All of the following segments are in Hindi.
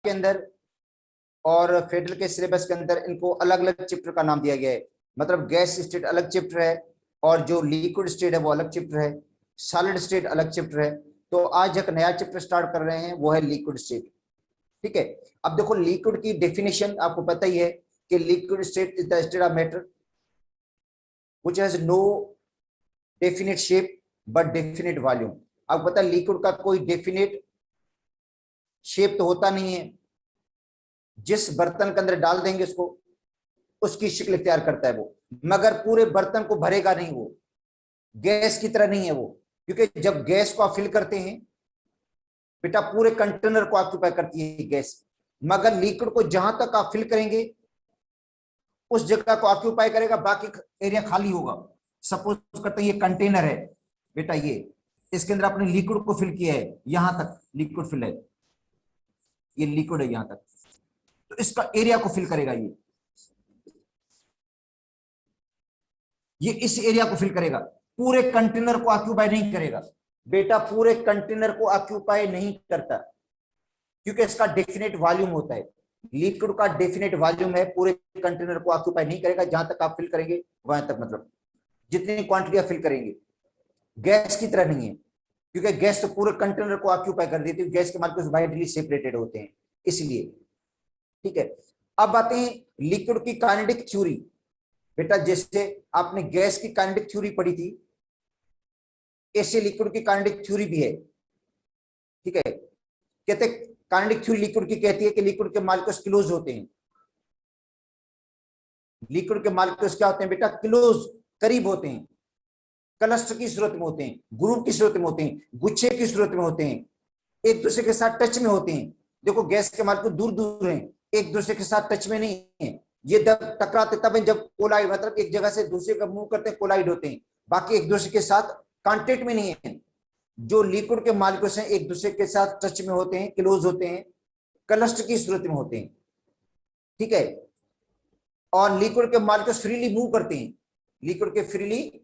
के अंदर और फेडरल के सिलेबस के अंदर इनको अलग अलग चैप्टर का नाम दिया गया है। मतलब गैस स्टेट अलग चैप्टर है और जो लिक्विड स्टेट है वो अलग चैप्टर है, सॉलिड स्टेट अलग चैप्टर है। तो आज एक नया चैप्टर स्टार्ट कर रहे हैं, वो है लिक्विड स्टेट। ठीक है, अब देखो लिक्विड की डेफिनेशन आपको पता ही है कि liquid state is the state of matter which has no definite shape but definite volume. आपको पता है लिक्विड का कोई डेफिनेट शेप तो होता नहीं है, जिस बर्तन के अंदर डाल देंगे उसको उसकी शक्ल इख्तियार करता है वो, मगर पूरे बर्तन को भरेगा नहीं। वो गैस की तरह नहीं है वो, क्योंकि जब गैस को आप फिल करते हैं बेटा पूरे कंटेनर को ऑक्यूपाई करती है गैस, मगर लिक्विड को जहां तक आप फिल करेंगे उस जगह को ऑक्यूपाई करेगा, बाकी एरिया खाली होगा। सपोज करते हैं ये कंटेनर है बेटा, ये इसके अंदर आपने लिक्विड को फिल किया है, यहां तक लिक्विड फिल है, ये लिक्विड है यहां तक, तो इसका एरिया को फिल करेगा ये इस एरिया को फिल करेगा, पूरे कंटेनर को ऑक्यूपाई नहीं करेगा बेटा, पूरे कंटेनर को ऑक्यूपाई नहीं करता, क्योंकि इसका डेफिनेट वॉल्यूम होता है। लिक्विड का डेफिनेट वॉल्यूम है, पूरे कंटेनर को ऑक्यूपाई नहीं करेगा, जहां तक आप फिल करेंगे वहां तक, मतलब जितनी क्वांटिटी आप फिल करेंगे। गैस की तरह नहीं है, क्योंकि गैस तो पूरे कंटेनर को ऑक्यूपाई कर देती है, गैस के मॉलिक्यूल्स वाइडली सेपरेटेड होते हैं इसलिए। ठीक है, अब आते हैं लिक्विड की काइनेटिक थ्योरी। बेटा जैसे आपने गैस की काइनेटिक थ्योरी पढ़ी थी, ऐसे लिक्विड की काइनेटिक थ्योरी भी है। ठीक है, कहते काइनेटिक थ्योरी लिक्विड की कहती है कि लिक्विड के मॉलिक्यूल्स क्लोज होते हैं। लिक्विड के मॉलिक्यूल्स क्या होते हैं बेटा, क्लोज, करीब होते हैं, क्लस्टर की सूरत में होते हैं, ग्रुप की सूरत में होते हैं, गुच्छे की सूरत में होते हैं, एक दूसरे के साथ टच में होते हैं। देखो गैस के मॉलिक्यूल दूर दूर हैं, एक दूसरे के साथ टच में नहीं है, ये जब टकराते तब जब कोलाइड, मतलब एक जगह से दूसरे का मूव करते हैं कोलाइड होते हैं, बाकी एक दूसरे के साथ कांटेक्ट में नहीं है। जो लिक्विड के मॉलिक्यूल्स हैं एक दूसरे के साथ टच में होते हैं, क्लोज होते हैं, क्लस्टर की सूरत में होते हैं। ठीक है, और लिक्विड के मॉलिक्यूल्स फ्रीली मूव करते हैं, लिक्विड के फ्रीली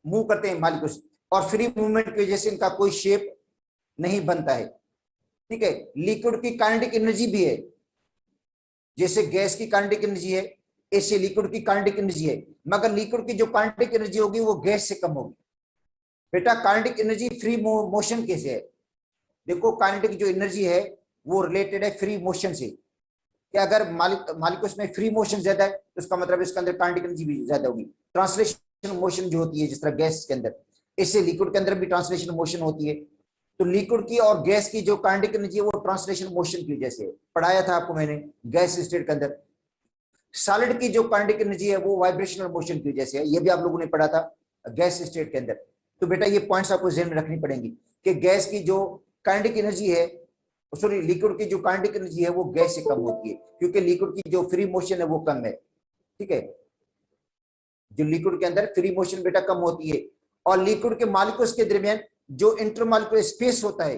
मूव करते हैं मॉलिक्यूल्स, और फ्री मूवमेंट की वजह से इनका कोई शेप नहीं बनता है। ठीक है, लिक्विड की काइनेटिक एनर्जी भी है, जैसे गैस की काइनेटिक एनर्जी है ऐसे लिक्विड की काइनेटिक एनर्जी है, मगर लिक्विड की जो काइनेटिक एनर्जी होगी वो गैस से कम होगी। बेटा काइनेटिक एनर्जी फ्री मोशन कैसे है, देखो काइनेटिक जो एनर्जी है वो रिलेटेड है फ्री मोशन से, कि अगर मालिक्यूल्स में फ्री मोशन ज्यादा है तो उसका मतलब इसके अंदर काइनेटिक एनर्जी भी ज्यादा होगी। ट्रांसलेशन मोशन जो होती है जिस तरह गैस के अंदर, इससे लिक्विड के अंदर भी ट्रांसलेशन मोशन होती है। तो लिक्विड की और गैस की जो काइनेटिक एनर्जी है वो ट्रांसलेशन मोशन की वजह से पढ़ाया था आपको मैंने गैस स्टेट के अंदर। सॉलिड की जो काइनेटिक एनर्जी है वो वाइब्रेशनल मोशन की वजह से है, ये भी आप लोगों ने पढ़ा था गैस स्टेट के अंदर। तो बेटा ये पॉइंट्स आपको ध्यान में रखनी पड़ेंगी कि गैस की जो काइनेटिक एनर्जी है, सॉरी लिक्विड की जो काइनेटिक एनर्जी है वो गैस से कम होती है, क्योंकि लिक्विड की जो फ्री मोशन है वो कम है। ठीक है, जो लिक्विड के अंदर फ्री मोशन बेटा कम होती है, और लिक्विड के मॉलिक्यूल्स के दरमियान जो इंटरमॉलिक्यूलर स्पेस होता है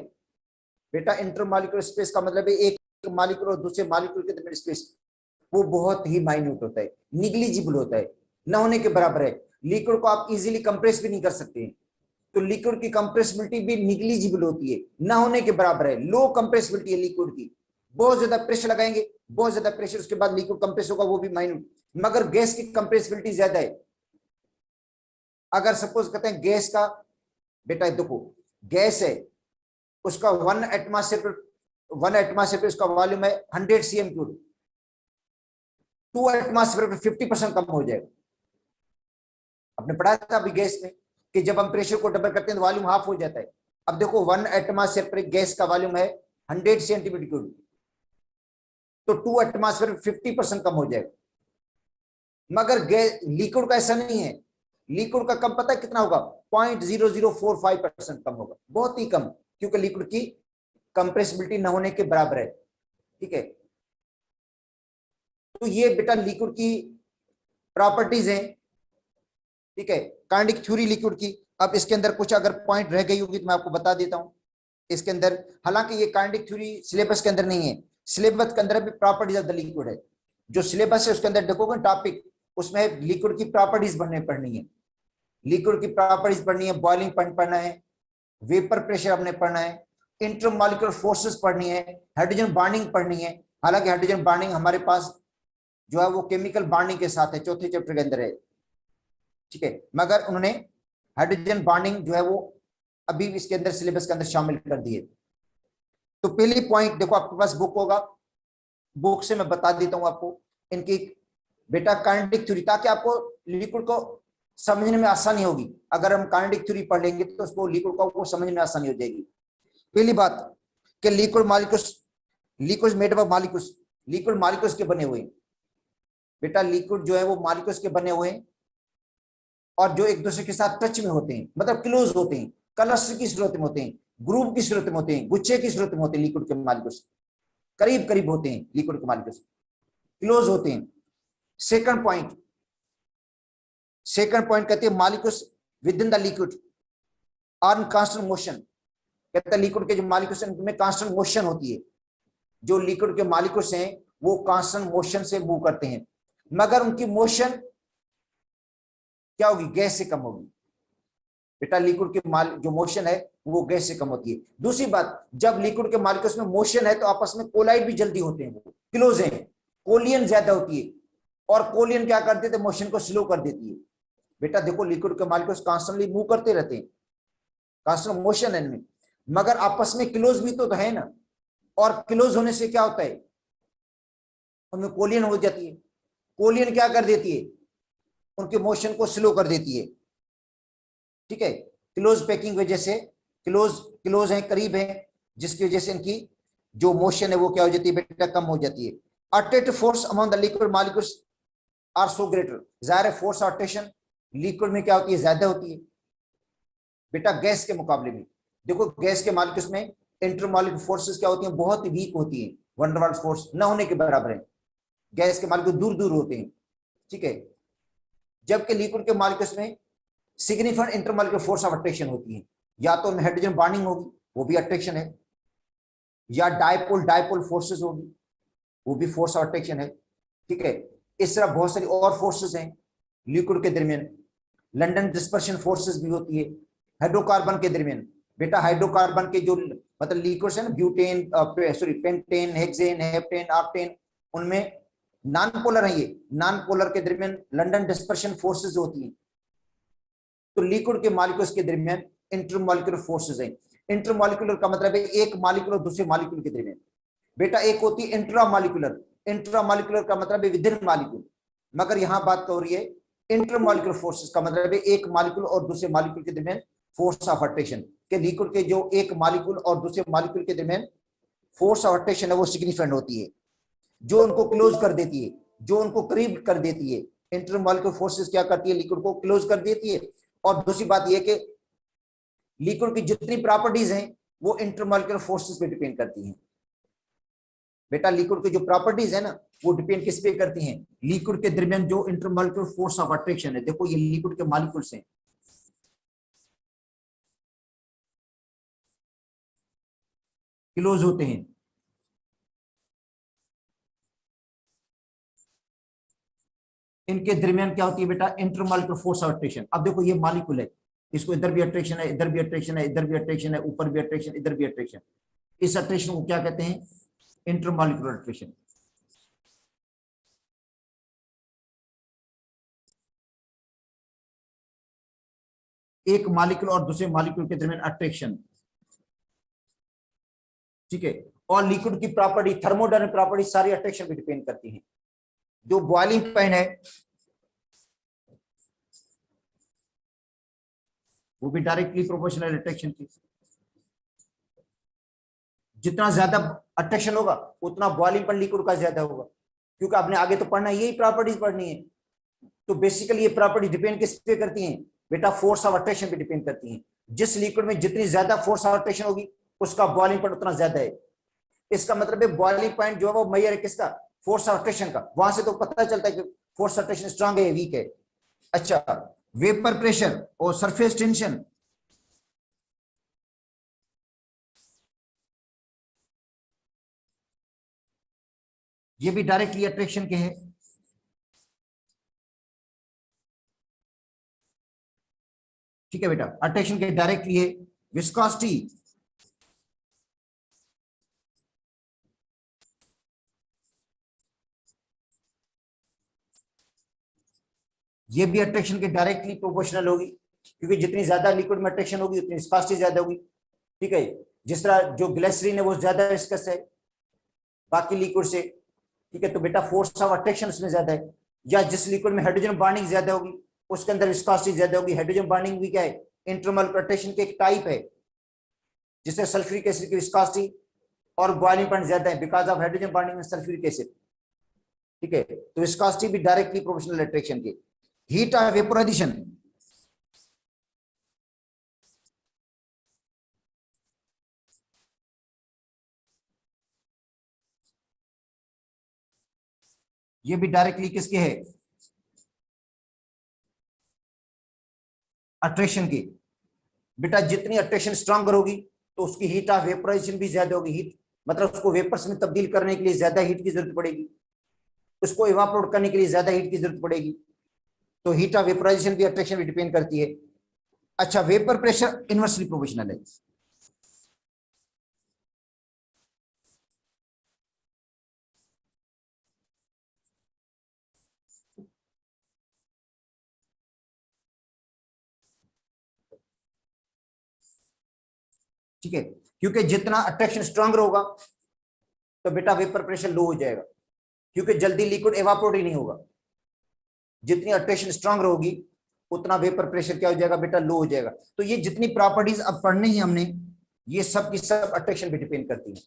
बेटा, इंटरमॉलिक्यूलर स्पेस का मतलब है एक मॉलिक्यूल और दूसरे मॉलिक्यूल के दरमियान स्पेस, वो बहुत ही माइन्यूट होता है, निग्लिजिबल होता है, न होने के बराबर है। लिक्विड को आप इजीली कंप्रेस भी नहीं कर सकते हैं, तो लिक्विड की कंप्रेसिबिलिटी भी निग्लिजिबल होती है, न होने के बराबर है, लो कंप्रेसिबिलिटी है लिक्विड की। बहुत ज्यादा प्रेशर लगाएंगे, बहुत ज्यादा प्रेशर, उसके बाद लिक्विड कंप्रेस होगा, वो भी माइन्यूट। मगर गैस की कंप्रेसिबिलिटी ज्यादा है। अगर सपोज कहते हैं गैस का बेटा, देखो गैस है उसका 1 एटमॉस्फेयर पे उसका वॉल्यूम है 100 cm3, 2 एटमॉस्फेयर पे 50% कम हो जाएगा। आपने पढ़ा था अभी गैस में कि जब हम प्रेशर को डबल करते हैं तो वॉल्यूम हाफ हो जाता है। अब देखो 1 एटमॉस्फेयर पर गैस का वॉल्यूम है 100 cm3, तो 2 एटमॉस्फेयर 50% कम हो जाएगा। मगर गैस लिक्विड का ऐसा नहीं है, लिक्विड का कम पता है कितना होगा, 0.0045% कम होगा, बहुत ही कम, क्योंकि लिक्विड की कंप्रेसिबिलिटी न होने के बराबर है। ठीक है, तो ये बेटा लिक्विड की प्रॉपर्टीज हैं। ठीक है, काइनेटिक थ्योरी लिक्विड की। अब इसके अंदर कुछ अगर पॉइंट रह गई होगी तो मैं आपको बता देता हूं इसके अंदर। हालांकि ये काइनेटिक थ्योरी सिलेबस के अंदर नहीं है, सिलेबस के अंदर भी प्रॉपर्टीज ऑफ द लिक्विड है, जो सिलेबस है उसके अंदर देखोगे टॉपिक, उसमें लिक्विड की प्रॉपर्टीज पढ़नी है, लिक्विड की प्रॉपर्टीज पढ़नी है, बॉइलिंग पॉइंट पढ़ना है, वेपर प्रेशर हमने पढ़ना है, इंटरमॉलिक्यूलर फोर्सेस पढ़नी है, हाइड्रोजन बॉन्डिंग पढ़नी है। हालांकि हाइड्रोजन बॉन्डिंग हमारे पास जो है वो केमिकल बॉन्डिंग के साथ है, चौथे चैप्टर के अंदर है, ठीक है, मगर उन्होंने हाइड्रोजन बॉन्डिंग जो है वो अभी इसके अंदर सिलेबस के अंदर शामिल कर दिए। तो पहली पॉइंट देखो, आपके पास बुक होगा, बुक से मैं बता देता हूं आपको इनकी बेटा काइनेटिक थ्योरी, ताकि आपको लिक्विड को समझने में आसानी होगी। अगर हम काइनेटिक थ्योरी पढ़ लेंगे तो उसको लिक्विड को समझने में आसानी हो जाएगी। पहली बात कि liquid molecules, liquid made up molecules, liquid molecules के बने हुए हैं बेटा। लिक्विड जो है वो मॉलिक्यूल्स के बने हुए हैं और जो एक दूसरे के साथ टच में होते हैं, मतलब क्लोज होते हैं, क्लस्टर की सूरत में होते हैं, ग्रुप की सूरत में होते हैं, गुच्छे की सूरत में होते हैं। लिक्विड के मॉलिक्यूल्स करीब करीब होते हैं, लिक्विड के मॉलिक्यूल्स क्लोज होते हैं। सेकंड पॉइंट, सेकंड पॉइंट कहते हैं molecules within the liquid are in constant motion. कहते हैं लिक्विड के जो मॉलिक्यूल्स हैं उनमें कांस्टेंट मोशन होती है। जो लिक्विड के मॉलिक्यूल्स हैं वो कांस्टेंट मोशन से मूव करते हैं, मगर उनकी मोशन क्या होगी, गैस से कम होगी बेटा। लिक्विड की जो मोशन है वो गैस से कम होती है। दूसरी बात, जब लिक्विड के मॉलिक्यूल्स में मोशन है तो आपस में कोलाइड भी जल्दी होते हैं, वो क्लोज हैं, कोलियन ज्यादा होती है, और कोलियन क्या करते थे, मोशन को स्लो कर देती है बेटा। देखो लिक्विड के मॉलिक्यूल्स कांस्टेंटली मूव करते रहते हैं, कांस्टेंट मोशन है इनमें, मगर आपस में क्लोज भी तो है ना। और क्लोज होने से क्या होता है, उनमें कोलियन हो जाती है। कोलियन क्या कर देती है, उनके मोशन को स्लो कर देती है, ठीक है। क्लोज पैकिंग वजह से, क्लोज क्लोज है, करीब है, जिसकी वजह से इनकी जो मोशन है वो क्या हो जाती है बेटा, कम हो जाती है। Attractive force among the liquid molecules are so greater. जाहिर है फोर्स अट्रैक्शन लिक्विड में क्या होती है, ज्यादा होती है बेटा गैस के मुकाबले में। देखो गैस के मॉलिक्यूल्स में इंटरमॉलिक्यूलर फोर्सेस क्या होती हैं, बहुत वीक होती है, वन डर वाल्स फोर्स न होने के बराबर है। गैस के मॉलिक्यूल दूर दूर होते हैं, ठीक है, जबकि लिक्विड के मॉलिक्यूल्स में significant intermolecular force of attraction होती है। या तो हाइड्रोजन बॉन्डिंग होगी, वो भी अट्रैक्शन है, या डायपोल डायपोल फोर्सेस होगी, वो भी फोर्स ऑफ अट्रैक्शन है, ठीक है। इस तरह बहुत सारी और फोर्सेस हैं लिक्विड के दरमियान। लंडन डिस्पर्शन फोर्सेस भी होती है हाइड्रोकार्बन के दरमियान बेटा। हाइड्रोकार्बन के जो मतलब लिक्विड्स है ना, butane sorry pentane, hexane, heptane, octane, उनमें नॉन पोलर है, ये नॉन पोलर के दरमियान लंडन डिस्पर्शन फोर्सेस होती हैं। तो लिक्विड के मॉलिक्यूल्स के दरमियान इंटरमॉलिक्यूलर फोर्सेस हैं। इंटरमॉलिक्यूलर का मतलब है एक मॉलिक्यूल और दूसरे मॉलिक्यूल के दरमियान बेटा। एक होती है इंट्रामॉलिक्यूलर, इंट्रामॉलिक्यूलर का मतलब है विद इन मॉलिक्यूल, मगर यहां बात हो रही है इंटरमॉलिक्यूलर फोर्सेस का मतलब है एक मॉलिक्यूल और दूसरे मॉलिक्यूल के दरमियान फोर्स ऑफ अट्रैक्शन। के लिक्विड के जो एक मॉलिक्यूल और दूसरे मॉलिक्यूल के दरमियान फोर्स ऑफ अट्रैक्शन है वो सिग्निफिकेंट होती है, जो उनको क्लोज कर देती है, जो उनको करीब कर देती है। इंटरमॉलिक्यूलर फोर्सेस क्या करती है, लिक्विड को क्लोज कर देती है। और दूसरी बात यह कि लिक्विड की जितनी प्रॉपर्टीज हैं वो इंटरमॉलिक्यूलर फोर्सेस पे डिपेंड करती हैं बेटा। लिक्विड की जो प्रॉपर्टीज है ना वो डिपेंड किस पे करती हैं, लिक्विड के दरमियान जो इंटरमॉलिक्यूलर फोर्स ऑफ अट्रैक्शन है। देखो ये लिक्विड के मॉलिक्यूल्स हैं, क्लोज होते हैं, इनके दरमियान क्या होती है बेटा, इंटरमॉलिक्यूलर फोर्स ऑफ अट्रैक्शन। अब देखो ये मॉलिक्यूल है, इसको इधर भी अट्रैक्शन है, इधर भी अट्रैक्शन है, इधर भी अट्रैक्शन है, ऊपर भी अट्रैक्शन, इधर भी अट्रैक्शन। इस अट्रैक्शन को क्या कहते हैं, इंटरमॉलिक्यूलर अट्रैक्शन। एक मॉलिक्यूल और दूसरे मॉलिक्यूल के दरमियान अट्रैक्शन, ठीक है। और लिक्विड की प्रॉपर्टी, थर्मोडायनामिक प्रॉपर्टी सारी अट्रैक्शन पे डिपेंड करती हैं। जो बॉइलिंग पॉइंट है वो भी डायरेक्टली प्रोपोर्शनल अट्रैक्शन की। जितना ज्यादा अट्रैक्शन होगा उतना बॉइलिंग पॉइंट लिक्विड का ज्यादा होगा, क्योंकि आपने आगे तो पढ़ना यही प्रॉपर्टीज पढ़नी है। तो बेसिकली ये प्रॉपर्टी डिपेंड किस पे करती हैं बेटा, फोर्स ऑफ अट्रैक्शन पे डिपेंड करती हैं। जिस लिक्विड में जितनी ज्यादा फोर्स ऑफ अट्रैक्शन होगी उसका बॉइलिंग पॉइंट उतना ज्यादा है। इसका मतलब है बॉइलिंग पॉइंट जो है वो मेजर है किसका, फोर्स ऑफ अट्रैक्शन का। वहां से तो पता चलता है कि फोर्स अट्रैक्शन स्ट्रांग है वीक है। अच्छा, वेपर प्रेशर और सरफेस टेंशन, ये भी डायरेक्टली अट्रैक्शन के हैं, ठीक है बेटा। अट्रैक्शन के डायरेक्टली है। विस्कोसिटी, ये भी अट्रैक्शन के डायरेक्टली प्रोपोर्शनल होगी, क्योंकि जितनी ज्यादा लिक्विड में अट्रैक्शन होगी उतनी विस्कोसिटी ज्यादा होगी। ठीक है, जिस तरह जो ग्लिसरीन है वो ज्यादा विस्कस है बाकी लिक्विड से, ठीक है, तो बेटा फोर्स ऑफ अट्रैक्शन उसमें ज्यादा है। या जिस लिक्विड में हाइड्रोजन बॉन्डिंग ज्यादा होगी उसके अंदर विस्कोसिटी ज्यादा होगी। हाइड्रोजन बॉन्डिंग भी क्या है, इंटरमोलर अट्रैक्शन के एक टाइप है, जिससे सल्फ्यूरिक एसिड की विस्कोसिटी और बॉइलिंग पॉइंट ज्यादा है बिकॉज ऑफ हाइड्रोजन बॉन्डिंग में सल्फ्यूरिक एसिड। ठीक है, तो विस्कोसिटी भी डायरेक्टली प्रोपोर्शनल अट्रैक्शन के। हीट ऑफ वेपोराइजेशन, ये भी डायरेक्टली किसके है, अट्रैक्शन की। बेटा जितनी अट्रैक्शन स्ट्रांगर होगी तो उसकी हीट ऑफ वेपोराइजेशन भी ज्यादा होगी। हीट मतलब उसको वेपर्स में तब्दील करने के लिए ज्यादा हीट की जरूरत पड़ेगी, उसको इवापोरेट करने के लिए ज्यादा हीट की जरूरत पड़ेगी। तो हीट ऑफ वेपोराइजेशन भी अट्रैक्शन भी डिपेंड करती है। अच्छा, वेपर प्रेशर इनवर्सली प्रोपोर्शनल है। ठीक है, क्योंकि जितना अट्रैक्शन स्ट्रांगर होगा तो बेटा वेपर प्रेशर लो हो जाएगा, क्योंकि जल्दी लिक्विड एवापोरेट ही नहीं होगा। जितनी अट्रैक्शन स्ट्रांगर होगी उतना वेपर प्रेशर क्या हो जाएगा बेटा, लो हो जाएगा। तो ये जितनी प्रॉपर्टीज अब पढ़नी है हमने, ये सब की सब अट्रैक्शन पे डिपेंड करती है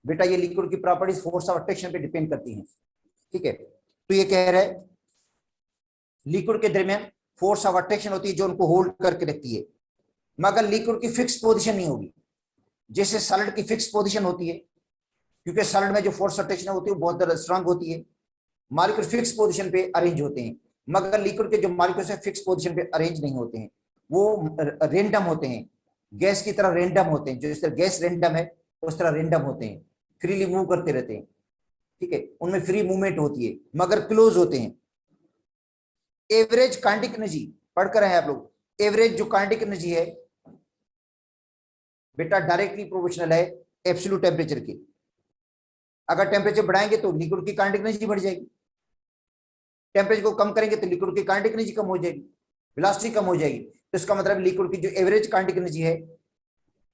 बेटा। ये लिक्विड की प्रॉपर्टीज फोर्स ऑफ अट्रैक्शन पे डिपेंड करती हैं। ठीक है, तो ये कह रहा है लिक्विड के दरमियान फोर्स ऑफ अट्रैक्शन होती है जो उनको होल्ड करके रखती है, मगर लिक्विड की फिक्स पोजीशन नहीं होगी जैसे सॉलिड की फिक्स पोजीशन होती है, क्योंकि सॉलिड में जो फोर्स अट्रैक्शन होती है वो बहुत स्ट्रांग होती है। मॉलिक्यूल फिक्स पोजीशन पे अरेंज होते हैं, मगर लिक्विड के जो मॉलिक्यूल्स है फिक्स पोजीशन पे अरेंज नहीं होते हैं, वो रेंडम होते हैं, गैस की तरह रेंडम होते हैं। जिस तरह गैस रेंडम है उस तरह रेंडम होते हैं, फ्रीली मूव करते रहते हैं। ठीक है, उनमें फ्री मूवमेंट होती है मगर क्लोज होते हैं। एवरेज काइनेटिक एनर्जी पढ़कर आए आप लोग। एवरेज जो काइनेटिक एनर्जी है बेटा डायरेक्टली प्रोपोर्शनल है एब्सोल्यूट टेम्परेचर के। अगर टेम्परेचर बढ़ाएंगे तो लिक्विड की काइनेटिक एनर्जी बढ़ जाएगी, टेम्परेचर को कम करेंगे तो लिक्विड की काइनेटिक एनर्जी कम हो जाएगी, वेलोसिटी कम हो जाएगी। तो इसका मतलब लिक्विड की जो एवरेज काइनेटिक एनर्जी है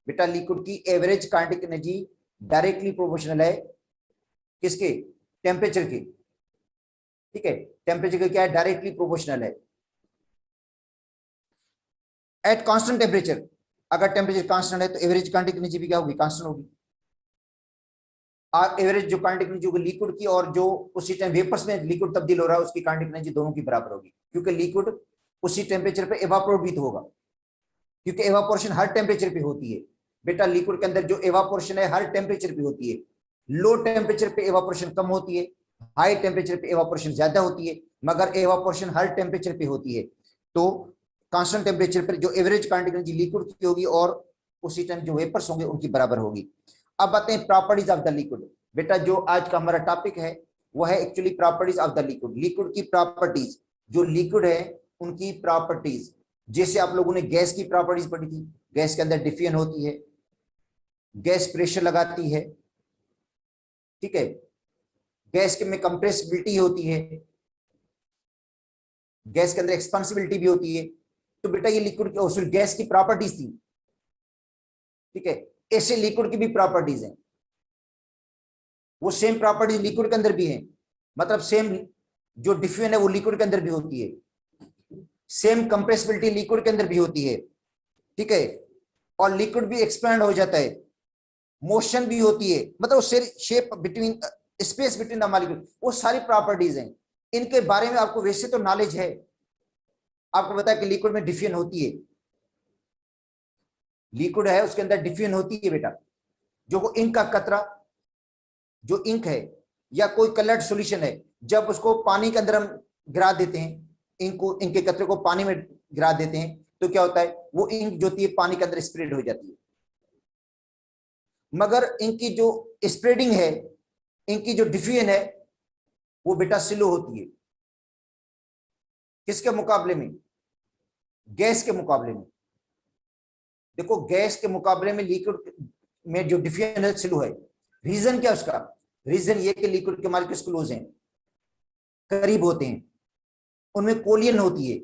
बेटा, लिक्विड की average kinetic energy directly proportional है किसके, टेम्परेचर के। ठीक है, टेम्परेचर का क्या है, डायरेक्टली प्रोपोर्शनल है। एट कांस्टेंट टेम्परेचर, अगर टेम्परेचर कांस्टेंट है तो एवरेज काइनेटिक एनर्जी भी क्या होगी, कांस्टेंट होगी। एवरेज जो काइनेटिक एनर्जी होगी लिक्विड की और जो उसी टाइम वेपर्स में लिक्विड तब्दील हो रहा है उसकी काइनेटिक एनर्जी दोनों की बराबर होगी, क्योंकि लिक्विड उसी टेम्परेचर पे एवापोरेट भी तो होगा, क्योंकि एवापोरेशन हर टेम्परेचर पे होती है बेटा। लिक्विड के अंदर जो एवापोरेशन है हर टेम्परेचर पे होती है। लो टेम्परेचर पे एवापोरेशन कम होती है, हाई टेम्परेचर पे एवापोरेशन ज्यादा होती है, मगर एवापोरेशन हर टेम्परेचर पे होती है। तो कांस्टेंट टेम्परेचर पर जो एवरेज काइनेटिक एनर्जी लिक्विड की होगी और उसी टाइम जो वेपर्स होंगे उनकी बराबर होगी। अब आते हैं प्रॉपर्टीज ऑफ द लिक्विड। बेटा जो आज का हमारा टॉपिक है वो है actually properties of the liquid. Liquid की प्रॉपर्टीज, जो लिक्विड है उनकी प्रॉपर्टीज। जैसे आप लोगों ने गैस की प्रॉपर्टीज पढ़ी थी, गैस के अंदर डिफ्यूजन होती है, गैस प्रेशर लगाती है, ठीक है, गैस के में कंप्रेसिबिलिटी होती है, गैस के अंदर एक्सपांसिबिलिटी भी होती है। तो बेटा ये लिक्विड गैस की प्रॉपर्टीज थी। ठीक है, ऐसे लिक्विड की भी प्रॉपर्टीज हैं, वो सेम प्रॉपर्टीज लिक्विड के अंदर भी है, मतलब सेम जो डिफ्यूजन है वो लिक्विड के अंदर भी होती है, सेम कंप्रेसिबिलिटी लिक्विड के अंदर भी होती है। ठीक है, और लिक्विड भी एक्सपैंड हो जाता है, मोशन भी होती है, मतलब shape between space between the molecule, वो सारी प्रॉपर्टीज हैं। इनके बारे में आपको वैसे तो नॉलेज है, आपको पता है कि लिक्विड में डिफ्यूजन होती है, लिक्विड है उसके अंदर डिफ्यूजन होती है बेटा। जो इंक का कतरा, जो इंक है या कोई कलर्ड सॉल्यूशन है, जब उसको पानी के अंदर हम गिरा देते हैं, इंक के कतरे को पानी में गिरा देते हैं तो क्या होता है, वो इंक जो होती है पानी के अंदर स्प्रेड हो जाती है। मगर इंक की जो स्प्रेडिंग है, इंक की जो डिफ्यूजन है वो बेटा स्लो होती है। किसके मुकाबले में, गैस के मुकाबले में। देखो गैस के मुकाबले में लिक्विड में जो डिफ्यूजन है स्लो है। रीजन क्या उसका, रीजन ये कि लिक्विड के मॉलिक्यूल्स क्लोज हैं, करीब होते हैं, उनमें कोलियन होती है,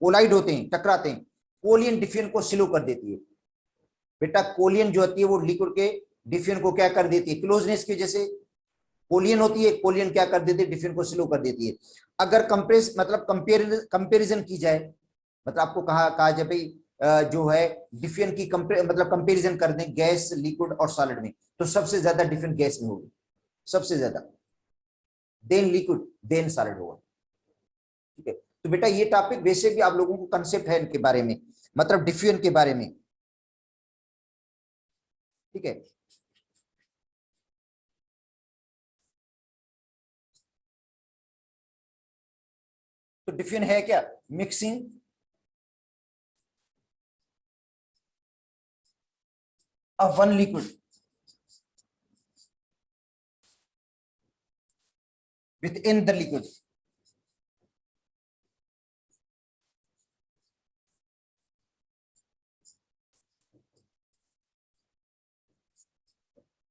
कोलाइड होते हैं, टकराते हैं, कोलियन डिफियन को स्लो कर देती है। बेटा कोलियन जो होती है वो लिक्विड के डिफियन को क्या कर देती है, क्लोजनेस की वजह से कोलियन होती है, कोलियन क्या कर देती है, डिफियन को स्लो कर देती है। अगर कंप्रेस मतलब कंपेरिजन की जाए, मतलब आपको कहा जाए भाई जो है डिफियन की मतलब कंपेरिजन कर दें गैस, लिक्विड और सॉलिड में, तो सबसे ज्यादा डिफियन गैस में होगी, सबसे ज्यादा, देन लिक्विड, देन सॉलिड होगा। ठीक है, तो बेटा ये टॉपिक वैसे भी आप लोगों को कंसेप्ट है इनके बारे में, मतलब डिफ्यूजन के बारे में। ठीक है, तो डिफ्यूजन है क्या, mixing of one liquid with in the liquid.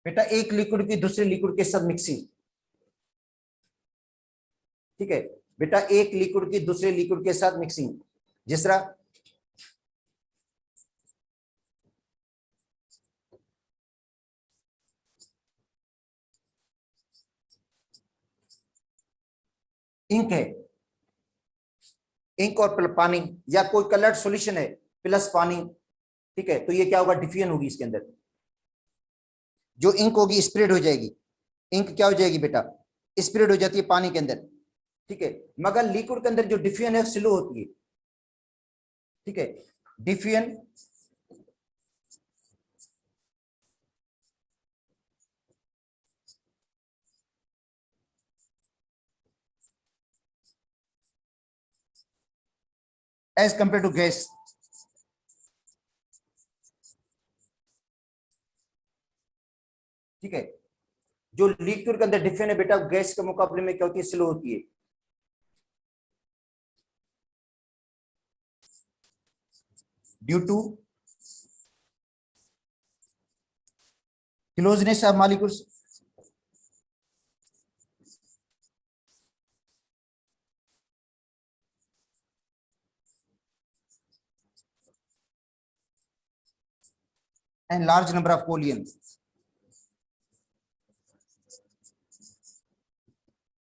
बेटा एक लिक्विड की दूसरे लिक्विड के साथ मिक्सिंग। ठीक है बेटा, एक लिक्विड की दूसरे लिक्विड के साथ मिक्सिंग, जिस तरह इंक है, इंक और पानी, या कोई कलर्ड सॉल्यूशन है प्लस पानी। ठीक है, तो ये क्या होगा, डिफ्यूजन होगी इसके अंदर, जो इंक होगी स्प्रेड हो जाएगी, इंक क्या हो जाएगी बेटा, स्प्रेड हो जाती है पानी के अंदर। ठीक है, मगर लिक्विड के अंदर जो डिफ्यूजन है स्लो होती है। ठीक है, diffusion as compare to gas. ठीक है, जो लिक्विड के अंदर डिफ्यूजन है बेटा, गैस के मुकाबले में क्या होती है, स्लो होती है। Due to closeness of molecules, and large number of collision.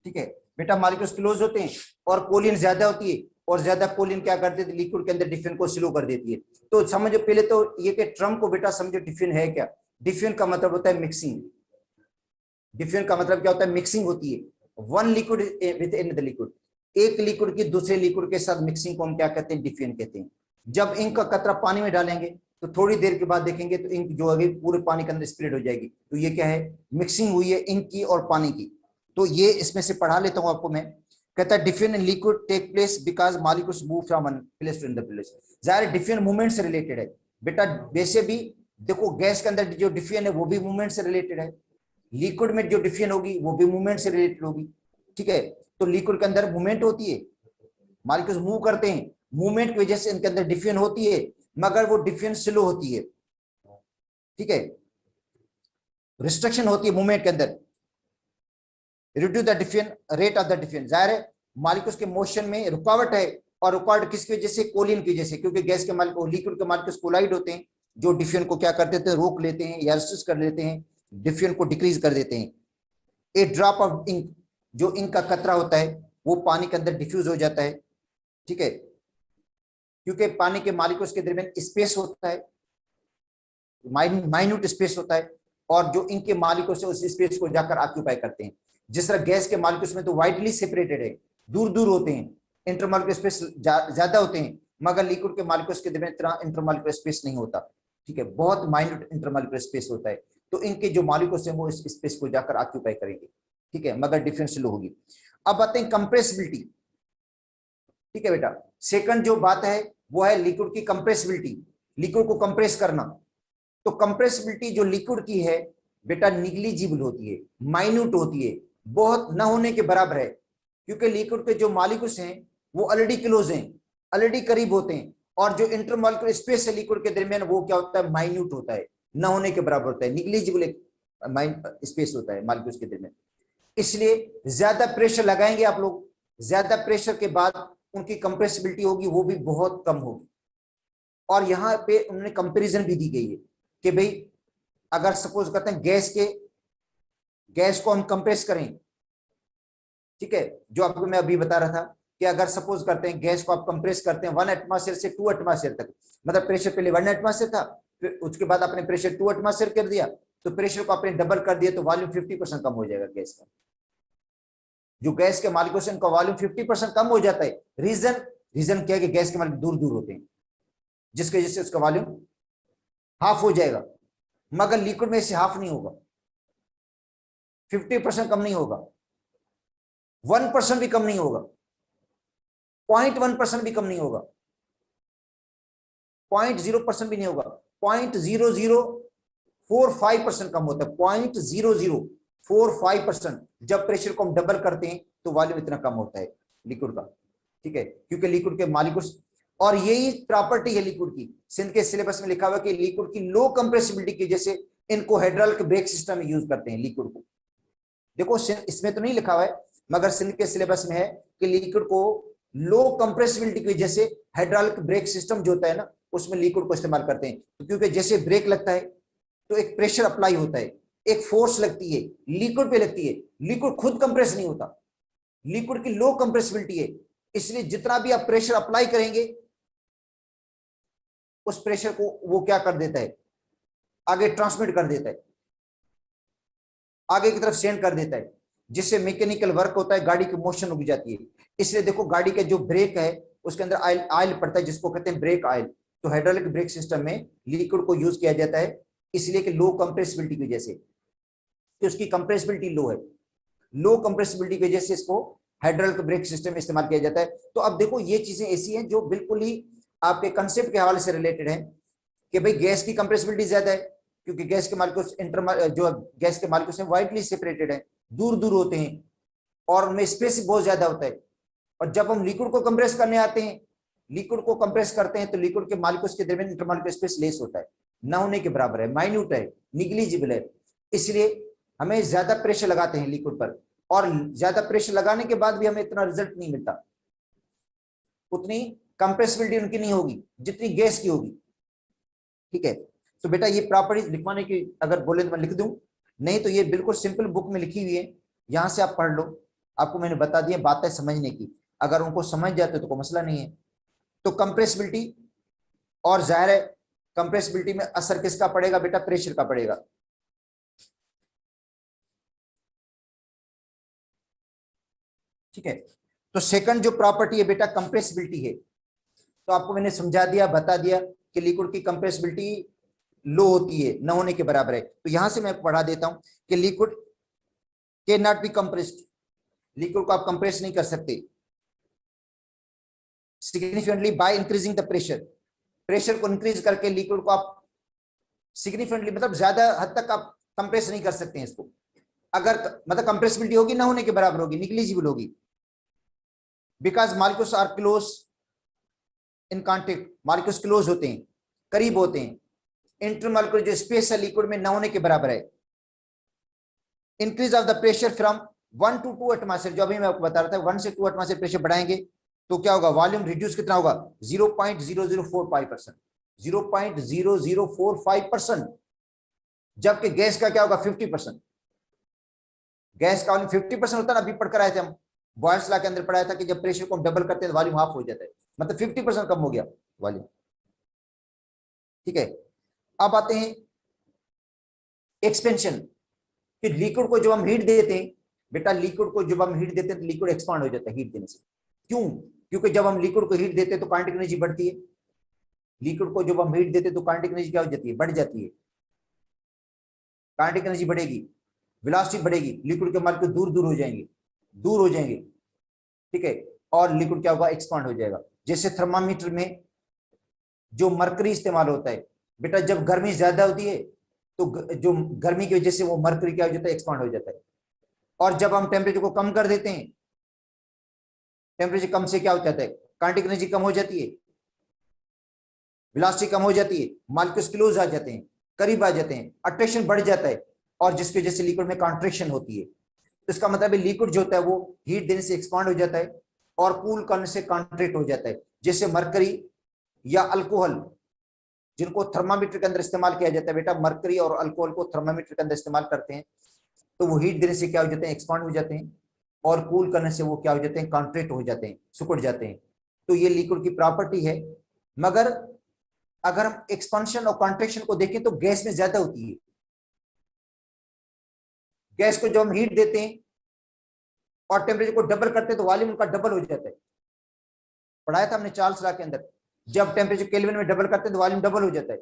ठीक है बेटा, मॉलिक्यूल्स क्लोज होते हैं और कोलियन ज्यादा होती है, और ज्यादा कोलियन क्या कर देती है, लिक्विड के अंदर डिफ्यूजन को स्लो कर देती है। तो समझो पहले तो ये के ट्रम को बेटा समझो, डिफ्यूजन है क्या, डिफ्यूजन का मतलब होता है मिक्सिंग। डिफ्यूजन का मतलब क्या होता है, मिक्सिंग होती है, one liquid with in the liquid, एक लिक्विड की दूसरे लिक्विड के साथ मिक्सिंग को हम क्या कहते हैं, डिफ्यूजन कहते हैं। जब इंक का कतरा पानी में डालेंगे तो थोड़ी देर के बाद देखेंगे तो इंक जो है पूरे पानी के अंदर स्प्रेड हो जाएगी, तो ये क्या है, मिक्सिंग हुई है इंक की और पानी की। तो ये इसमें से पढ़ा लेता हूं आपको मैं। कहता है diffusion in liquid take place because molecules move from one place to another place. जाहिर डिफ्यूजन मूवमेंट से रिलेटेड है बेटा, वैसे भी देखो गैस के अंदर जो डिफ्यूजन है वो भी मूवमेंट से रिलेटेड है, लिक्विड में जो डिफ्यूजन होगी वो भी मूवमेंट से रिलेटेड होगी। ठीक है, तो लिक्विड के अंदर मूवमेंट होती है, मॉलिक्यूल्स मूव करते हैं, मूवमेंट की वजह से इनके अंदर डिफ्यूजन होती है, मगर वो डिफ्यूजन स्लो होती है। ठीक है, रिस्ट्रिक्शन होती है मूवमेंट के अंदर, reduce the diffusion rate of the diffusion. जाहिर है मॉलिक्यूल्स के मोशन में रुकावट है, और रुकावट किसकी वजह से, कोलिन की वजह से, क्योंकि गैस के मॉलिक्यूल लिक्विड के मॉलिक्यूल्स कोलाइड होते हैं, जो डिफ्यूजन को क्या कर देते हैं, रोक लेते हैं या रेस्ट्रिक्ट कर लेते हैं, डिफ्यूजन को डिक्रीज कर देते हैं। ए ड्रॉप ऑफ इंक, जो इंक का कतरा होता है वो पानी के अंदर डिफ्यूज हो जाता है। ठीक है, क्योंकि पानी के मॉलिक्यूल्स के दरमियान स्पेस होता है, माइन्यूट स्पेस होता है, और जो इंक के मॉलिक्यूल्स है उस स्पेस को जाकर ऑक्यूपाई करते हैं। जिस तरह गैस के मॉलिक्यूल्स में तो वाइडली सेपरेटेड है, दूर दूर होते हैं, इंटरमॉलिक्यूलर स्पेस ज्यादा होते हैं, मगर लिक्विड के मॉलिक्यूल्स के दरमियान इतना इंटरमॉलिक्यूलर स्पेस नहीं होता। ठीक है, बहुत माइन्यूट इंटरमॉलिक्यूलर स्पेस होता है, तो इनके जो मॉलिक्यूल्स हैं वो इस स्पेस को जाकर ऑक्यूपाई करेंगे। ठीक है, मगर डिफरेंस स्लो होगी। अब आते हैं कंप्रेसिबिलिटी। ठीक है बेटा, सेकंड जो बात है वो है लिक्विड की कंप्रेसिबिलिटी, लिक्विड को कंप्रेस करना। तो कंप्रेसिबिलिटी जो लिक्विड की है बेटा निग्लिजिबल होती है, माइन्यूट होती है, बहुत न होने के बराबर है, क्योंकि लिक्विड के जो मॉलिक्यूल्स हैं वो ऑलरेडी क्लोज हैं, ऑलरेडी करीब होते हैं, और जो इंटरमॉलिक्यूलर स्पेस है लिक्विड के दरमियान वो क्या होता है, माइन्यूट होता है, न होने के बराबर होता है, निग्लिजिबल एक स्पेस होता है मॉलिक्यूल्स के दरमियान। इसलिए ज्यादा प्रेशर लगाएंगे आप लोग ज्यादा प्रेशर के बाद उनकी कंप्रेसिबिलिटी होगी वो भी बहुत कम होगी। और यहाँ पे उन्होंने कंपैरिजन भी दी गई है कि भाई अगर सपोज करते हैं गैस को हम कंप्रेस करें, ठीक है, जो आपको मैं अभी बता रहा था कि अगर सपोज करते हैं गैस को आप कंप्रेस करते हैं 1 एटमॉस्फेयर से 2 एटमॉस्फेयर तक, मतलब प्रेशर पहले 1 एटमॉस्फेयर था, फिर उसके बाद आपने प्रेशर 2 एटमॉस्फेयर कर दिया, तो प्रेशर को आपने डबल कर दिया तो वॉल्यूम 50% कम हो जाएगा गैस का। जो गैस के मालिकों से उनका वॉल्यूम 50% कम हो जाता है। रीजन क्या है कि गैस के मालिक दूर दूर होते हैं, जिसकी वजह से उसका वॉल्यूम हाफ हो जाएगा। मगर लिक्विड में से हाफ नहीं होगा, 50% कम नहीं होगा, 1% भी कम नहीं होगा, 0.1% भी कम नहीं होगा, 0.0% भी नहीं होगा, 0.0045% कम होता है, 0.0045%। जब प्रेशर को हम डबल करते हैं तो वॉल्यूम इतना कम होता है लिक्विड का, ठीक है, क्योंकि लिक्विड के मालिकों, और यही प्रॉपर्टी है लिक्विड की। सिंध के सिलेबस में लिखा हुआ कि लिक्विड की लो कंप्रेसिबिलिटी की वजह से इनको हाइड्रोलिक ब्रेक सिस्टम में यूज करते हैं लिक्विड को। देखो इसमें तो नहीं लिखा हुआ है, मगर सिंध के सिलेबस में है कि लिक्विड को लो कंप्रेसिबिलिटी की वजह से हाइड्रोलिक ब्रेक सिस्टम जो होता है ना, उसमें लिक्विड को इस्तेमाल करते हैं। तो क्योंकि जैसे ब्रेक लगता है तो एक प्रेशर अप्लाई होता है, एक फोर्स लगती है, लिक्विड पे लगती है। लिक्विड खुद कंप्रेस नहीं होता, लिक्विड की लो कंप्रेसिबिलिटी है, इसलिए जितना भी आप प्रेशर अप्लाई करेंगे उस प्रेशर को वो क्या कर देता है, आगे ट्रांसमिट कर देता है, आगे की तरफ सेंड कर देता है, जिससे मैकेनिकल वर्क होता है, गाड़ी की मोशन रुक जाती है। इसलिए देखो गाड़ी का जो ब्रेक है उसके अंदर ऑयल पड़ता है, जिसको कहते हैं ब्रेक ऑयल। तो हाइड्रोलिक ब्रेक सिस्टम में लिक्विड को यूज किया जाता है, इसलिए कि लो कंप्रेसिबिलिटी की वजह से, कि उसकी कंप्रेसिबिलिटी लो है, लो कंप्रेसिबिलिटी की वजह से इसको हाइड्रोलिक ब्रेक सिस्टम में इस्तेमाल किया जाता है। तो अब देखो ये चीजें ऐसी हैं जो बिल्कुल ही आपके कंसेप्ट के हवाले से रिलेटेड है कि भाई गैस की कंप्रेसिबिलिटी ज्यादा है, क्योंकि गैस के मालिक्यूल्स जो गैस के मालिक्यूल्स हैं वाइडली सेपरेटेड है, दूर दूर होते हैं, और उनमें स्पेस बहुत ज्यादा होता है। और जब हम लिक्विड को कंप्रेस करने आते हैं, लिक्विड को कंप्रेस करते हैं, तो लिक्विड के मालिक्यूल्स के दरमियान इंटरमॉलिक्यूलर स्पेस लेस होता है, ना होने के बराबर है, माइन्यूट है, निग्लिजिबल है। इसलिए हमें ज्यादा प्रेशर लगाते हैं लिक्विड पर, और ज्यादा प्रेशर लगाने के बाद भी हमें इतना रिजल्ट नहीं मिलता, उतनी कंप्रेसिबिलिटी उनकी नहीं होगी जितनी गैस की होगी, ठीक है। तो बेटा ये प्रॉपर्टीज लिखवाने की अगर बोले तो मैं लिख दूं, नहीं तो ये बिल्कुल सिंपल बुक में लिखी हुई है, यहां से आप पढ़ लो। आपको मैंने बता दिया बातें समझने की, अगर उनको समझ जाते तो कोई मसला नहीं है। तो कंप्रेसिबिलिटी, और जाहिर है कंप्रेसिबिलिटी में असर किसका पड़ेगा बेटा, प्रेशर का पड़ेगा। ठीक है, तो सेकंड जो प्रॉपर्टी है बेटा कंप्रेसिबिलिटी है। तो आपको मैंने समझा दिया, बता दिया कि लिक्विड की कंप्रेसिबिलिटी लो होती है, न होने के बराबर है। तो यहां से मैं पढ़ा देता हूं कि liquid can not be compressed, liquid को आप कंप्रेस नहीं कर सकते significantly by increasing the pressure, pressure को इंक्रीज करके लिक्विड को आप सिग्निफिकेंटली मतलब ज्यादा हद तक आप कंप्रेस नहीं कर सकते हैं इसको। अगर मतलब कंप्रेसिबिलिटी होगी ना होने के बराबर होगी, निग्लिजिबल होगी, because molecules are close in contact, molecules close होते हैं, करीब होते हैं, इंटरमॉलिक्यूलर जो स्पेस है लिक्विड में न होने के बराबर है। Increase of the pressure from 1 to 2 atmosphere, जो अभी मैं आपको बता रहा था 1 से 2 एटमॉस्फेयर प्रेशर बढ़ाएंगे तो क्या होगा, वॉल्यूम रिड्यूस कितना होगा 0.0045%, 0.0045%, जबकि गैस का क्या होगा 50%। गैस का वॉल्यूम 50% होता है ना, अभी पढ़कर आए थे हम, बॉयल्स लॉ के अंदर पढ़ाया था कि जब प्रेशर को हम डबल करते हैं तो वॉल्यूम हाफ हो जाता है, मतलब 50% कम हो गया वॉल्यूम। ठीक है, अब आते हैं एक्सपेंशन, कि लिक्विड को जब हम हीट देते हैं बेटा, लिक्विड को जब हम हीट देते हैं तो लिक्विड एक्सपांड हो जाता है हीट देने से। क्यों, क्योंकि जब हम लिक्विड को हीट देते हैं तो काइनेटिक एनर्जी बढ़ती है, लिक्विड को जब हम हीट देते हैं तो काइनेटिक एनर्जी क्या हो जाती है, बढ़ जाती है, काइनेटिक एनर्जी बढ़ेगी, वेलोसिटी बढ़ेगी, लिक्विड के मॉलिक्यूल दूर दूर हो जाएंगे, दूर हो जाएंगे, ठीक है, और लिक्विड क्या होगा, एक्सपांड हो जाएगा। जैसे थर्मामीटर में जो मरकरी इस्तेमाल होता है बेटा, जब गर्मी ज्यादा होती है तो जो गर्मी की वजह से वो मरकरी क्या हो जाता है, एक्सपांड हो जाता है, और जब हम टेम्परेचर को कम कर देते हैं, टेम्परेचर कम से क्या हो जाता है, काइनेटिक एनर्जी कम हो जाती है, वेलोसिटी कम हो जाती है, मॉलिक्यूल्स क्लोज आ जाते हैं, करीब आ जाते हैं, अट्रैक्शन बढ़ जाता है, और जिसकी वजह से लिक्विड में कॉन्ट्रैक्शन होती है। तो इसका मतलब है लिक्विड जो होता है वो हीट देने से एक्सपांड हो जाता है, और कूल करने से कॉन्ट्रैक्ट हो जाता है। जैसे मरकरी या अल्कोहल, जिनको थर्मामीटर के अंदर इस्तेमाल किया जाता है बेटा, मरकरी और अल्कोहल को थर्मामीटर के अंदर इस्तेमाल करते हैं, तो वो हीट देने से क्या हो जाते हैं, एक्सपांड हो जाते हैं, और कूल करने से वो क्या हो जाते हैं, कॉन्ट्रैक्ट हो जाते हैं, सिकुड़ जाते हैं। तो ये लिक्विड की प्रॉपर्टी है। मगर अगर हम एक्सपांशन और कॉन्ट्रैक्शन को देखें तो गैस में ज्यादा होती है। गैस को जब हम हीट देते हैं और टेम्परेचर को डबल करते हैं तो वॉल्यूम उनका डबल हो जाता है। पढ़ाया था हमने चार्ल्स लॉ के अंदर, जब टेम्परेचर केल्विन में डबल करते हैं तो वॉल्यूम डबल हो जाता है,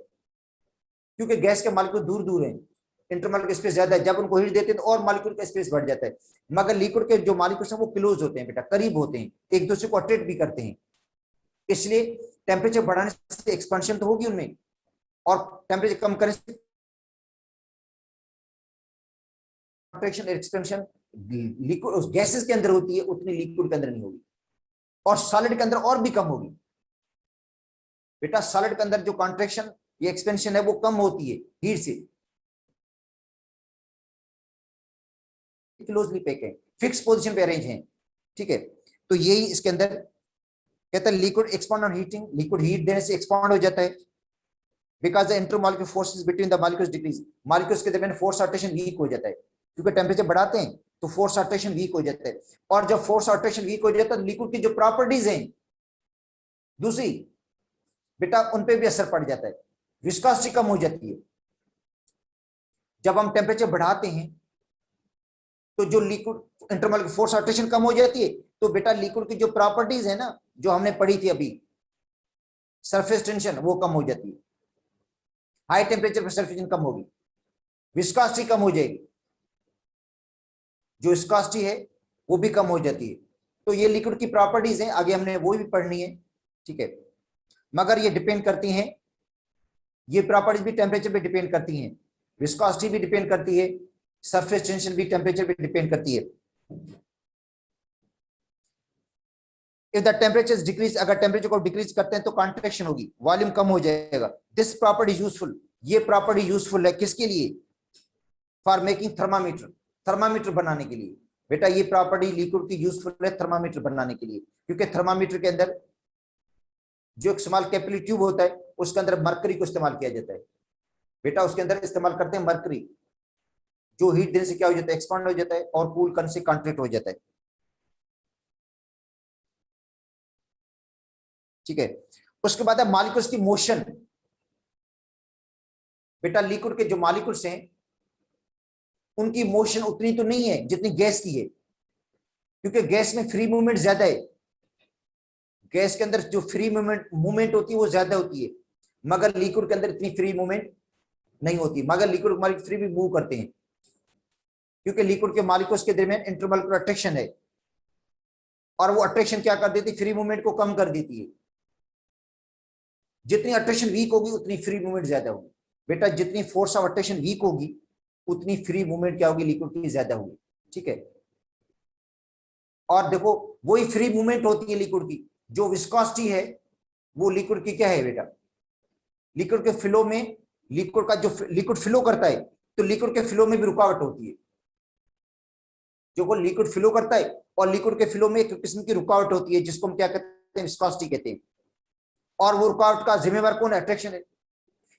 क्योंकि गैस के मॉलिक्यूल दूर दूर हैं, इंटरमॉलिक्यूलर स्पेस ज्यादा है। जब उनको हीट देते हैं तो और मॉलिक्यूल का स्पेस बढ़ जाता है। मगर लिक्विड के जो मॉलिक्यूल्स हैं वो क्लोज होते हैं बेटा, करीब होते हैं, एक दूसरे को अट्रैक्ट भी करते हैं। इसलिए टेम्परेचर बढ़ाने से एक्सपेंशन तो होगी उनमें, और टेम्परेचर कम करने से कॉन्ट्रैक्शन एक्सपेंशन लिक्विड गैसेस के अंदर होती है, उतनी लिक्विड के अंदर नहीं होगी, और सॉलिड के अंदर और भी कम होगी बेटा। सॉलिड के अंदर जो कॉन्ट्रैक्शन या एक्सपेंशन है वो कम होती है हीट से। क्लोजली पैक है, फिक्स पोजीशन पे अरेंज हैं, ठीक है। तो यही इसके अंदर कहता है liquid expand on heating, liquid heat देने से एक्सपांड हो जाता है, because the intermolecular forces between the molecules decrease, molecules के दरमियान फोर्स अट्रैक्शन वीक हो जाता है, क्योंकि टेम्परेचर बढ़ाते हैं तो फोर्स अट्रैक्शन वीक हो जाता है। और जब फोर्स अट्रैक्शन वीक हो जाता है तो लिक्विड की जो प्रॉपर्टीज हैं दूसरी बेटा, उन पे भी असर पड़ जाता है, विस्कोसिटी कम हो जाती है। जब हम टेम्परेचर बढ़ाते हैं तो जो लिक्विड इंटरमॉलिक्यूलर फोर्स अट्रैक्शन कम हो जाती है, तो बेटा लिक्विड की जो प्रॉपर्टीज है ना, जो हमने पढ़ी थी अभी, सरफेस टेंशन वो कम हो जाती है, हाई टेम्परेचर पर सरफेस टेंशन कम होगी, विस्कोसिटी कम हो जाएगी, जो विस्कोसिटी है वो भी कम हो जाती है। तो ये लिक्विड की प्रॉपर्टीज हैं, आगे हमने वो भी पढ़नी है, ठीक है। मगर ये डिपेंड करती हैं, ये प्रॉपर्टीज भी टेम्परेचर पे डिपेंड करती हैं, विस्कोसिटी भी डिपेंड करती है, सरफेस टेंशन भी टेम्परेचर पे डिपेंड करती है। इफ द टेम्परेचर डिक्रीज, अगर टेम्परेचर को डिक्रीज करते हैं तो कॉन्ट्रैक्शन होगी, वॉल्यूम कम हो जाएगा। दिस प्रॉपर्टी यूजफुल, ये प्रॉपर्टी यूजफुल है किसके लिए, फॉर मेकिंग थर्मामीटर, थर्मामीटर बनाने के लिए बेटा। ये प्रॉपर्टी लिक्विड की यूजफुल है थर्मामीटर बनाने के लिए, क्योंकि थर्मामीटर के अंदर जो एक स्मॉल कैपिलरी ट्यूब होता है उसके अंदर मरकरी को इस्तेमाल किया जाता है बेटा, उसके अंदर इस्तेमाल करते हैं मरकरी, जो हीट देने से क्या हो जाता है, एक्सपांड हो जाता है, और कूल करने से कॉन्ट्रैक्ट हो जाता है, ठीक है। उसके बाद है मॉलिक्यूल्स की मोशन बेटा। लिक्विड के जो मॉलिक्यूल्स हैं उनकी मोशन उतनी तो नहीं है जितनी गैस की है, क्योंकि गैस में फ्री मूवमेंट ज्यादा है, गैस के अंदर जो फ्री मूवमेंट होती है वो ज्यादा होती है, मगर लिक्विड के अंदर इतनी फ्री मूवमेंट नहीं होती। मगर लिक्विड मॉलिक्यूल फ्री भी मूव करते हैं, क्योंकि लिक्विड के मॉलिक्यूल्स के दरमियान इंटरमॉलिक्यूलर अट्रैक्शन है, और वो अट्रैक्शन क्या कर देती है, फ्री मूवमेंट को कम कर देती है। जितनी अट्रैक्शन वीक होगी उतनी फ्री मूवमेंट ज्यादा होगी बेटा, जितनी फोर्स ऑफ अट्रैक्शन वीक होगी उतनी फ्री मूवमेंट क्या होगी, लिक्विड की ज्यादा होगी, ठीक है। और देखो वही फ्री मूवमेंट होती है लिक्विड की, जो विस्कोसिटी है वो लिक्विड की क्या है बेटा, लिक्विड के फ्लो में, लिक्विड का जो लिक्विड फ्लो करता है तो लिक्विड के फ्लो में भी रुकावट होती है, जो वो लिक्विड फ्लो करता है और लिक्विड के फ्लो में एक किस्म की रुकावट होती है, जिसको हम क्या कहते हैं, विस्कोसिटी कहते हैं। और वो रुकावट का जिम्मेवार कौन है, अट्रैक्शन है।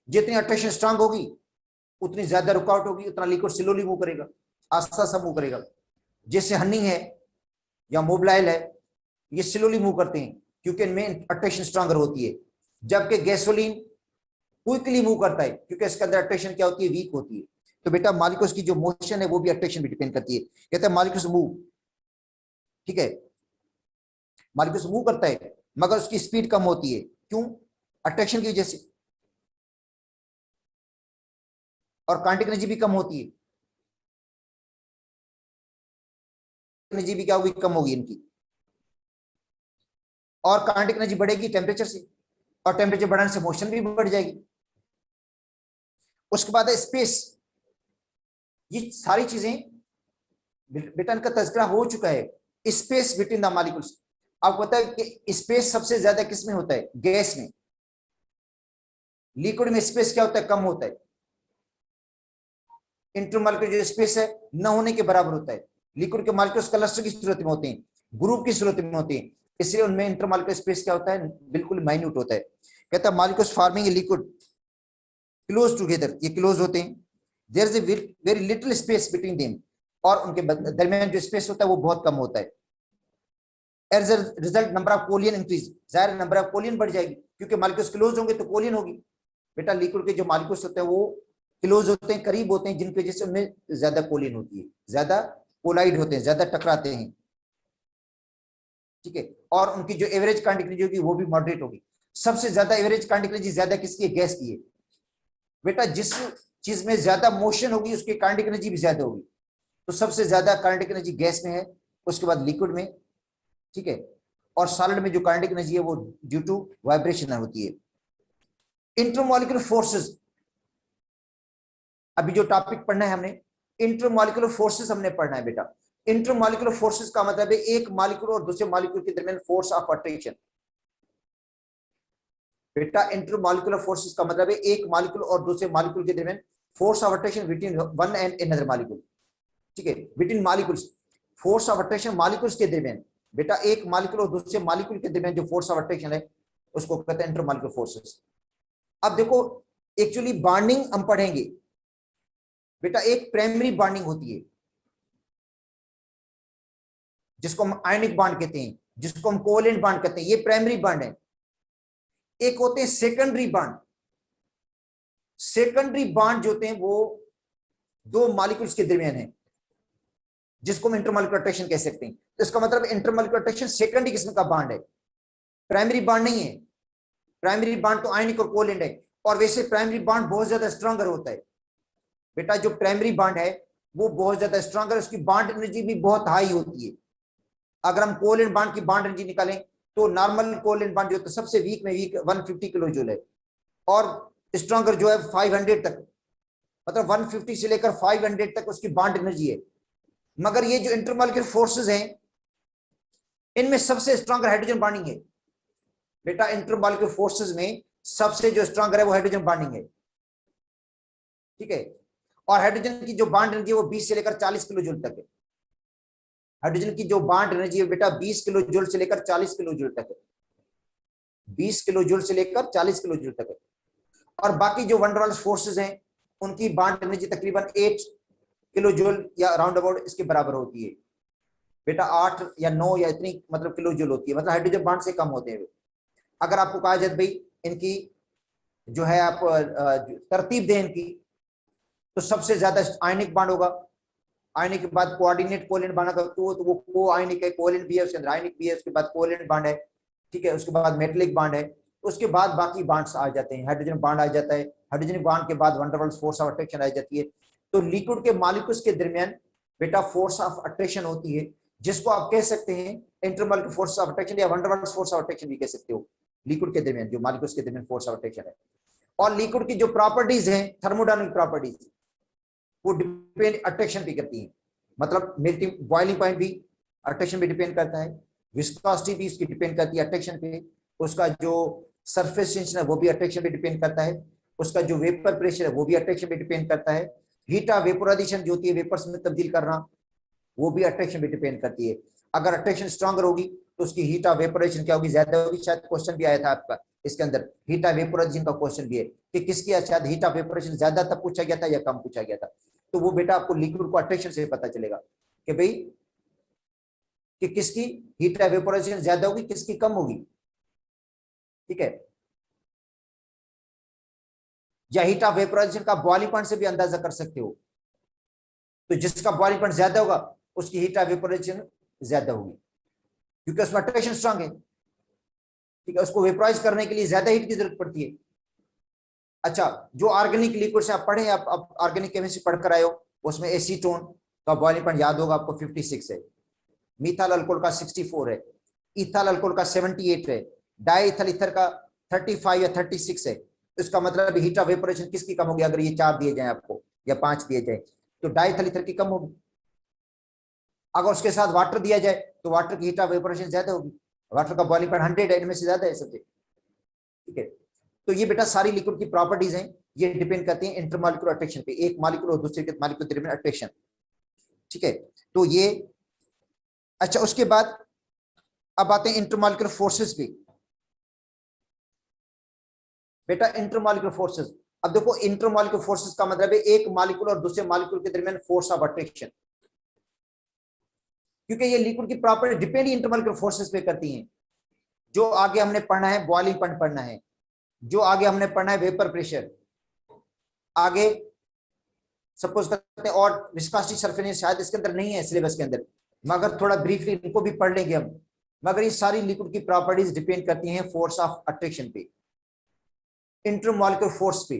जितनी अट्रैक्शन स्ट्रांग होगी उतनी ज्यादा रुकावट होगी, उतना लिक्विड स्लोली मूव करेगा, आस्ता आस्ता मूव करेगा। जैसे हनी है या मोबिलाइल है, ये स्लोली मूव करते हैं क्योंकि इनमें अट्रैक्शन स्ट्रांगर होती है, जबकि गैसोलीन क्विकली मूव करता है क्योंकि इसके अंदर अट्रैक्शन क्या होती है, वीक होती है। तो बेटा मॉलिक्यूल्स की जो मोशन है वो भी अट्रैक्शन पे डिपेंड करती है। कहते हैं मॉलिक्यूल्स मूव, ठीक है, मॉलिक्यूल्स मूव करता है मगर उसकी स्पीड कम होती है, क्यों, अट्रैक्शन की वजह से, और काइनेटिक एनर्जी भी कम होती है, एनर्जी भी क्या होगी, कम होगी इनकी, और काइनेटिक एनर्जी बढ़ेगी टेम्परेचर से, और टेम्परेचर बढ़ाने से मोशन भी बढ़ जाएगी। उसके बाद है स्पेस, ये सारी चीजें बेटा इनका तज़किरा हो चुका है, स्पेस बिटवीन द मॉलिक्यूल्स। आपको पता है कि स्पेस सबसे ज्यादा किस में होता है, गैस में। लिक्विड में स्पेस क्या होता है, कम होता है, इंटरमॉलिक्यूलर जो स्पेस है न होने के बराबर होता है। लिक्विड के मॉलिक्यूल्स क्लस्टर की सूरत में होते हैं, ग्रुप की सूरत में होते हैं, इसलिए उनमें इंटरमॉलिक्यूलर स्पेस क्या होता है, बिल्कुल माइन्यूट होता है। कहता है molecules forming a liquid close together, ये क्लोज होते हैं, there is a very little space between them, और उनके दरमियान जो स्पेस होता है वो बहुत कम होता है। As a result number of collision increase, जाहिर नंबर ऑफ कोलियन बढ़ जाएगी, क्योंकि मॉलिक्यूल्स क्लोज होंगे तो कोलियन होगी। बेटा लिक्विड के जो मॉलिक्यूल्स होते हैं वो क्लोज होते हैं, करीब होते हैं, जिनकी वजह से उनमें ज्यादा कोलियन होती है, ज्यादा कोलाइड होते हैं, ज्यादा टकराते हैं, ठीक है। और उनकी जो एवरेज काइनेटिक एनर्जी होगी वो भी मॉडरेट होगी। सबसे ज्यादा एवरेज काइनेटिक एनर्जी ज्यादा किसकी है, गैस की है। बेटा जिस चीज में ज्यादा मोशन होगी उसकी काइनेटिक एनर्जी भी ज्यादा होगी, तो सबसे ज्यादा काइनेटिक एनर्जी गैस में है, उसके बाद लिक्विड में, ठीक है। और सॉलिड में जो काइनेटिक एनर्जी है वो ड्यू टू वाइब्रेशन होती है। इंटरमॉलिक्यूलर फोर्सेस, अभी जो टॉपिक पढ़ना है हमने, इंटरमॉलिक्यूलर फोर्सेस हमने पढ़ना है बेटा। इंटरमॉलिक्यूलर फोर्सेस का मतलब है एक मॉलिक्यूल और दूसरे मॉलिक्यूल के दरमियान फोर्स ऑफ अट्रैक्शन। बेटा इंटरमॉलिक्यूलर फोर्सेस का मतलब है एक मॉलिक्यूल और दूसरे मॉलिक्यूल के दरमियान force of attraction between one and another molecule, ठीक है, between molecules, force of attraction molecules के दरमियान। बेटा एक मॉलिक्यूल और दूसरे मॉलिक्यूल के दरमियान जो फोर्स ऑफ अट्रैक्शन है उसको कहते हैं इंटरमॉलिक्यूलर फोर्सेस। अब देखो एक्चुअली बॉन्डिंग हम पढ़ेंगे बेटा, एक प्राइमरी बॉन्डिंग होती है जिसको हम आयनिक बॉन्ड कहते हैं, जिसको हम कोवेलेंट बॉन्ड कहते हैं, ये प्राइमरी बॉन्ड है। एक होते हैं सेकेंडरी बॉन्ड। सेकेंडरी बॉन्ड जो होते हैं वो दो मॉलिक्यूल्स के दरमियान है, जिसको हम इंटरमॉलिक्यूलर अट्रैक्शन कह सकते हैं। तो इसका मतलब इंटरमॉलिक्यूलर अट्रैक्शन सेकेंडरी किस्म का बॉन्ड है, प्राइमरी बॉन्ड नहीं है। प्राइमरी बॉन्ड तो आयनिक और कोवेलेंट है, और वैसे प्राइमरी बॉन्ड बहुत ज्यादा स्ट्रॉन्गर होता है। बेटा जो प्राइमरी बॉन्ड है वो बहुत ज्यादा स्ट्रॉन्गर, उसकी बॉन्ड एनर्जी भी बहुत हाई होती है। अगर हम कोवेलेंट बॉन्ड की बॉन्ड एनर्जी निकालें तो नॉर्मल कोवेलेंट बॉन्ड जो तो सबसे वीक में वीक 150 किलो जूल है, और स्ट्रॉन्गर जो है 500 तक, मतलब 150 से लेकर 500 तक उसकी बॉन्ड एनर्जी है। मगर ये जो इंटरमॉलिक्यूलर फोर्सेस हैं इनमें सबसे स्ट्रॉन्गर हाइड्रोजन बॉन्डिंग है। बेटा इंटरमॉलिक्यूलर फोर्सेस में सबसे जो स्ट्रॉन्गर है वो हाइड्रोजन बॉन्डिंग है, ठीक है। और हाइड्रोजन की जो बॉन्ड एनर्जी है वो 20 से लेकर 40 किलो जूल तक है। हाइड्रोजन की जो बॉन्ड एनर्जी है बेटा 20 किलो जूल से लेकर 40 किलो जूल तक है, 20 किलो जूल से लेकर 40 किलो जूल तक है। और बाकी जो वन डायमेंशनल फोर्सेस हैं उनकी बॉन्ड एनर्जी तकरीबन 8 किलो जूल या राउंड अबाउट इसके बराबर होती है। बेटा 8 या 9 या इतनी मतलब किलो जूल होती है, मतलब हाइड्रोजन बॉन्ड से कम होते हैं। अगर आपको कहा जाए भाई इनकी जो है आप तरतीब दें इनकी, तो सबसे ज्यादा आयनिक बॉन्ड होगा, आयनिक के बाद कोऑर्डिनेट कोवेलेंट बॉन्ड का तो वो को आयनिक है, कोवेलेंट भी है, उसके अंदर आयनिक भी है, उसके बाद कोवेलेंट बॉन्ड है, ठीक है, उसके बाद मेटेलिक बॉन्ड है, उसके बाद बाकी बॉन्ड्स आ जाते हैं, हाइड्रोजन बॉन्ड आ जाता है, हाइड्रोजन बॉन्ड के बाद one dimensional force of attraction आ जाती है। तो लिक्विड के मॉलिक्यूल्स के दरमियान बेटा फोर्स ऑफ अट्रैक्शन होती है, जिसको आप कह सकते हैं इंटरमॉलिक्यूलर फोर्स ऑफ अट्रैक्शन या one dimensional force of attraction भी कह सकते हो। लिक्विड के दरमियान जो मॉलिक्यूल्स के दरमियान फोर्स ऑफ अट्रैक्शन है। और लिक्विड की जो प्रॉपर्टीज हैं थर्मोडायनामिक प्रॉपर्टीज, वो डिपेंड अट्रैक्शन भी करती है, मतलब मेल्टिंग बॉइलिंग पॉइंट भी अट्रैक्शन पे डिपेंड करता है, विस्कोसिटी भी इसकी डिपेंड करती है अट्रैक्शन पे, उसका जो सरफेस टेंशन है वो भी अट्रैक्शन पे डिपेंड करता है, उसका जो वेपर प्रेशर है वो भी अट्रैक्शन पे डिपेंड करता है, हीट ऑफ वेपोराइजेशन जो होती है वेपर्स में तब्दील करना वो भी अट्रैक्शन पे डिपेंड करती है। अगर अट्रैक्शन स्ट्रॉन्गर होगी तो उसकी हीट ऑफ वेपोराइजेशन क्या होगी, ज्यादा होगी। शायद क्वेश्चन भी आया था आपका इसके अंदर, हीट ऑफ वेपोराइजेशन का क्वेश्चन भी है कि किसकी शायद हीट ऑफ वेपोराइजेशन ज्यादा तब पूछा गया था या कम पूछा गया था। तो वो बेटा आपको लिक्विड को अट्रैक्शन से पता चलेगा कि भाई कि किसकी हीट ऑफ वेपोराइजेशन ज्यादा होगी, किसकी कम होगी, ठीक है। या हीट ऑफ वेपोराइजेशन का बॉइलिंग पॉइंट से भी अंदाजा कर सकते हो, तो जिसका बॉइलिंग पॉइंट ज्यादा होगा उसकी हीट ऑफ वेपोराइजेशन ज्यादा होगी, क्योंकि उसमें अट्रैक्शन स्ट्रांग है, ठीक है। उसको वेपोराइज करने के लिए ज्यादा हीट की जरूरत पड़ती है। अच्छा, जो ऑर्गेनिक लिक्विड से आप पढ़े, आप ऑर्गेनिक केमिस्ट्री पढ़कर आए हो, उसमें एसीटोन का बॉइलिंग पॉइंट याद होगा आपको 56 है, मिथाइल अल्कोहल का 64 है, इथाइल अल्कोहल का 78 है, डाइथाइल ईथर का 35 या 36 है। इसका मतलब हीट ऑफ वेपोरेशन किसकी कम होगी, अगर ये 4 दिए जाए आपको या 5 दिए जाए तो डाइथाइल ईथर की कम होगी। अगर उसके साथ वाटर दिया जाए तो वाटर की हीट ऑफ वेपोरेशन ज्यादा होगी, वाटर का बॉइलिंग पॉइंट 100 है, इनमें से ज्यादा है सबसे, ठीक है। तो ये बेटा सारी लिक्विड की प्रॉपर्टीज हैं, ये डिपेंड करती हैं इंटरमॉलिक्यूलर अट्रैक्शन पे, एक मॉलिक्यूल और दूसरे के मॉलिक्यूल के दरमियान अट्रैक्शन, ठीक है। तो ये अच्छा, उसके बाद अब आते हैं इंटरमॉलिक्यूलर फोर्सेस पे। बेटा इंटरमॉलिक्यूलर फोर्सेस, अब देखो इंटरमॉलिक्यूलर फोर्सेस का मतलब है एक मॉलिक्यूल और दूसरे मॉलिक्यूल के दरमियान फोर्स ऑफ अट्रैक्शन, क्योंकि ये लिक्विड की प्रॉपर्टी डिपेंड इंटरमॉलिक्यूलर फोर्सेस पे करती हैं। जो आगे हमने पढ़ना है बॉइलिंग पॉइंट पढ़ना है, जो आगे हमने पढ़ना है वेपर प्रेशर, आगे सपोज करते हैं, और विस्कोसिटी सरफेस शायद इसके अंदर नहीं है सिलेबस के अंदर, मगर थोड़ा ब्रीफली इनको भी पढ़ लेंगे हम। मगर ये सारी लिक्विड की प्रॉपर्टीज डिपेंड करती हैं फोर्स ऑफ अट्रैक्शन पे, इंटरमॉलिक्यूलर फोर्स पे।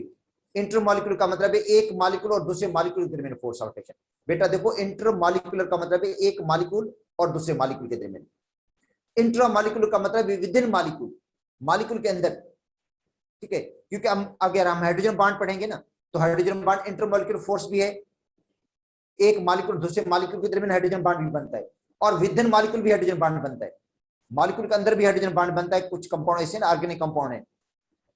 इंटरमॉलिक्यूलर का मतलब है एक मॉलिक्यूल और दूसरे मॉलिक्यूल के दरमियान फोर्स ऑफ अट्रैक्शन। बेटा देखो इंटरमॉलिक्यूलर का मतलब है एक मॉलिक्यूल और दूसरे मॉलिक्यूल के दरमियान, इंट्रामॉलिक्यूलर का मतलब विद इन मॉलिक्यूल, मॉलिक्यूल के अंदर, ठीक है। क्योंकि हम अगर हम हाइड्रोजन बॉन्ड पढ़ेंगे ना, तो हाइड्रोजन बॉन्ड इंटरमॉलिक्यूलर फोर्स भी है, एक मॉलिक्यूल दूसरे मॉलिक्यूल के दरमियान हाइड्रोजन बॉन्ड भी बनता है, और विद इन मॉलिक्यूल भी हाइड्रोजन बॉन्ड बनता है, मॉलिक्यूल के अंदर भी हाइड्रोजन बॉन्ड बनता है। कुछ कंपाउंड ऐसे ऑर्गेनिक कंपाउंड है,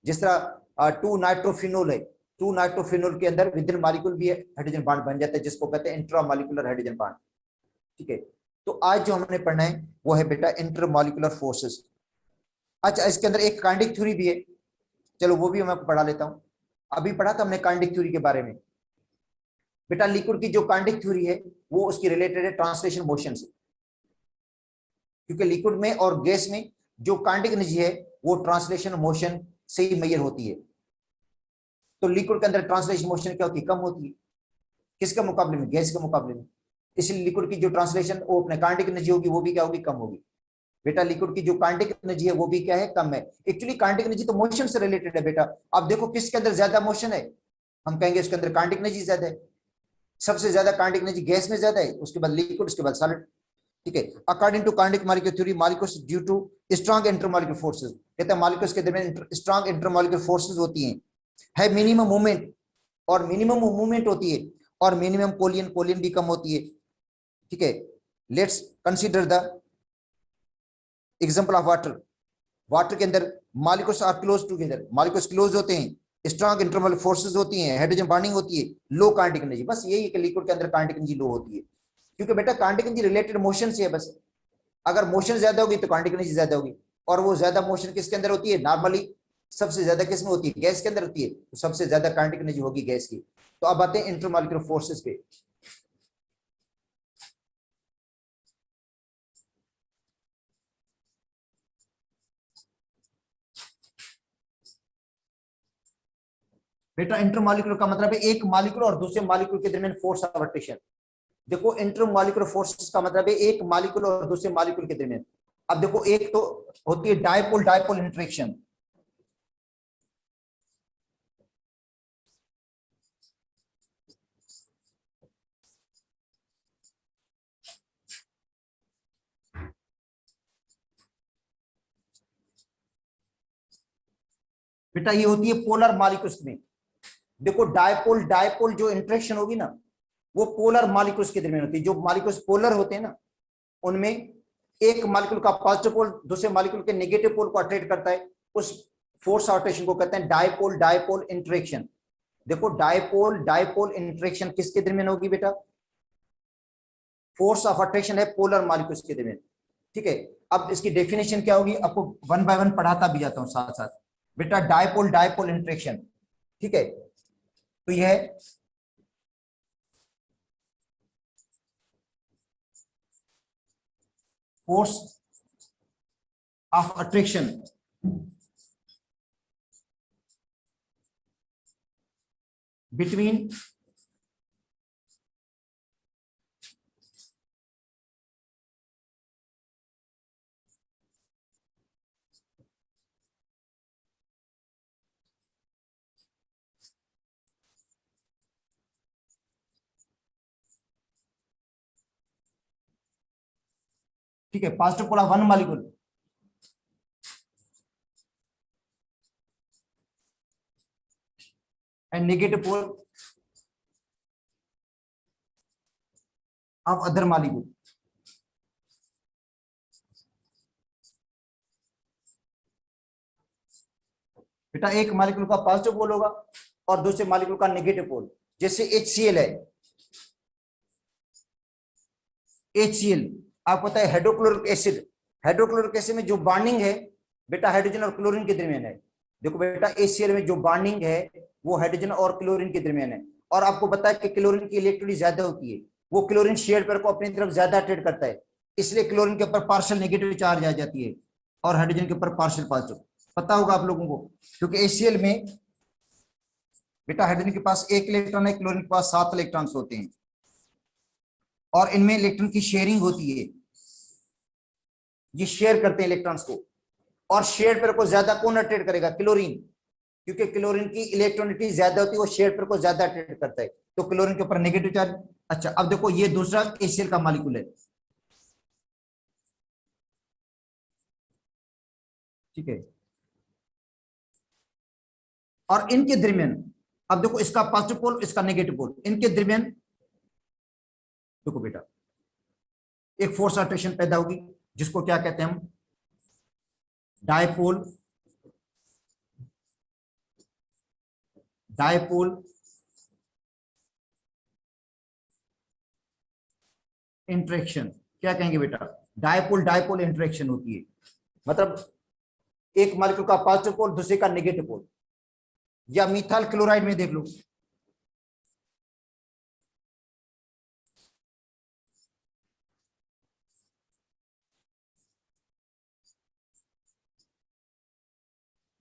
जिस तरह 2 नाइट्रोफिनोल है, 2 नाइट्रोफिनोल के अंदर विद इन मॉलिक्यूल भी हाइड्रोजन बॉन्ड बन जाता है, जिसको कहते हैं इंट्रामॉलिक्यूलर हाइड्रोजन बॉन्ड, ठीक है। तो आज जो हमने पढ़ना है वो है बेटा इंटरमॉलिक्यूलर फोर्सेस। अच्छा, इसके अंदर एक काइनेटिक थ्योरी भी है, चलो वो भी मैं पढ़ा लेता हूं। अभी पढ़ा था हमने काइनेटिक थ्योरी के बारे में। बेटा लिक्विड की जो काइनेटिक थ्योरी है वो उसकी रिलेटेड है ट्रांसलेशन मोशन से, क्योंकि लिक्विड में और गैस में जो काइनेटिक एनर्जी है वो ट्रांसलेशन मोशन से ही मेजर होती है। तो लिक्विड के अंदर ट्रांसलेशन मोशन क्या होती है? कम होती है, किसके मुकाबले में? गैस के मुकाबले में। इसलिए लिक्विड की जो ट्रांसलेशन वो अपने काइनेटिक एनर्जी होगी वो भी क्या होगी? कम होगी। बेटा लिक्विड की जो काइनेटिक एनर्जी है वो भी क्या है? कम है। एक्चुअली काइनेटिक एनर्जी तो मोशन से रिलेटेड है बेटा। अब देखो किसके अंदर ज्यादा मोशन है, हम कहेंगे उसके अंदर काइनेटिक एनर्जी ज्यादा है। सबसे ज्यादा काइनेटिक एनर्जी गैस में ज्यादा है, उसके बाद लिक्विड, उसके बाद सॉलिड, ठीक है। According to kinetic molecular theory, molecules due to strong intermolecular forces, कहते हैं मॉलिक्यूल्स के दरमियान स्ट्रांग इंटरमॉलिक्यूलर फोर्सेस होती हैं, है मिनिमम मूवमेंट, और मिनिमम मूवमेंट होती है, और मिनिमम कोलियन भी कम होती है, ठीक है। Let's consider the example of water. Water के अंदर molecules are close together, molecules close होते हैं, स्ट्रांग इंटरमॉलिक्यूलर फोर्सेस होती हैं, हाइड्रोजन बॉन्डिंग होती है, लो काइनेटिक एनर्जी। बस यही है कि लिक्विड के अंदर काइनेटिक एनर्जी लो होती है, क्योंकि बेटा काइनेटिक एनर्जी रिलेटेड मोशन से है बस। अगर मोशन ज्यादा होगी तो काइनेटिक एनर्जी ज्यादा होगी, और वो ज्यादा मोशन किसके अंदर होती है? नॉर्मली सबसे ज्यादा किस में होती है? गैस के अंदर होती है, तो सबसे ज्यादा काइनेटिक एनर्जी होगी गैस की। तो अब आते हैं इंटरमॉलिक्यूलर फोर्सेस पे। बेटा इंटरमॉलिक्यूलर का मतलब है एक मॉलिक्यूल और दूसरे मॉलिक्यूल के दरमियान फोर्स ऑफ अट्रैक्शन। देखो इंटरमॉलिक्यूलर फोर्सेस का मतलब है एक मॉलिक्यूल और दूसरे मॉलिक्यूल के दरमियान। अब देखो एक तो होती है डायपोल डायपोल इंटरेक्शन, बेटा ये होती है पोलर मॉलिक्यूल्स में। देखो डायपोल डायपोल जो इंटरेक्शन होगी ना, वो पोलर मॉलिक्यूल्स के दरमियान होती है। जो मॉलिक्यूल्स पोलर होते हैं ना, उनमें एक मॉलिक्यूल का पॉजिटिव पोल दूसरे मॉलिक्यूल के नेगेटिव पोल को अट्रैक्ट करता है, उस फोर्स ऑफ अट्रैक्शन को कहते हैं डायपोल डायपोल इंटरेक्शन। देखो डायपोल डायपोल इंटरेक्शन किसके दरमियान होगी बेटा? फोर्स ऑफ अट्रैक्शन है पोलर मॉलिक्यूल्स के दरमियान, ठीक है। अब इसकी डेफिनेशन क्या होगी आपको वन बाय वन पढ़ाता भी जाता हूं साथ साथ। बेटा डायपोल डायपोल इंटरेक्शन, ठीक है। तो यह फोर्स ऑफ अट्रैक्शन बिटवीन ठीक है positive pole of one molecule and negative pole of other molecule. बेटा एक मॉलिक्यूल का पॉजिटिव पोल होगा और दूसरे मॉलिक्यूल का नेगेटिव पोल। जैसे HCl है, HCl आपको पता है हाइड्रोक्लोरिक एसिड, हाइड्रोक्लोरिक एसिड में जो बॉन्डिंग है बेटा हाइड्रोजन और क्लोरीन के दरमियान है। देखो बेटा HCl में जो बॉन्डिंग है वो हाइड्रोजन और क्लोरीन के दरमियान है। और आपको पता है कि क्लोरीन की इलेक्ट्रॉनिक ज्यादा होती है, वो क्लोरीन शेयर पेयर को अपनी तरफ ज्यादा अट्रैक्ट करता है, इसलिए क्लोरीन के ऊपर पार्शियल नेगेटिव चार्ज आ जाती है और हाइड्रोजन के ऊपर पार्शियल पॉजिटिव। पता होगा आप लोगों को, क्योंकि HCl में बेटा हाइड्रोजन के पास 1 इलेक्ट्रॉन है, क्लोरीन के पास 7 इलेक्ट्रॉन्स होते हैं और इनमें इलेक्ट्रॉन की शेयरिंग होती है, ये शेयर करते हैं इलेक्ट्रॉन्स को। और शेयर पेयर को ज्यादा कौन अट्रैक्ट करेगा? क्लोरीन, क्योंकि क्लोरीन की इलेक्ट्रॉनिटी ज्यादा होती है, वो शेयर पेयर को ज्यादा अट्रैक्ट करता है, तो क्लोरीन के ऊपर नेगेटिव चार्ज। अच्छा अब देखो ये दूसरा HCl का मॉलिक्यूल है, ठीक है, और इनके दरमियान अब देखो इसका पॉजिटिव पोल इसका नेगेटिव पोल, इनके दरमियान देखो बेटा एक फोर्स अट्रैक्शन पैदा होगी जिसको क्या कहते हैं हम? Dipole interaction. क्या कहेंगे बेटा? डायपोल इंटरेक्शन होती है, मतलब एक मॉलिक्यूल का पॉजिटिव पोल दूसरे का नेगेटिव पोल। या मिथाइल क्लोराइड में देख लो,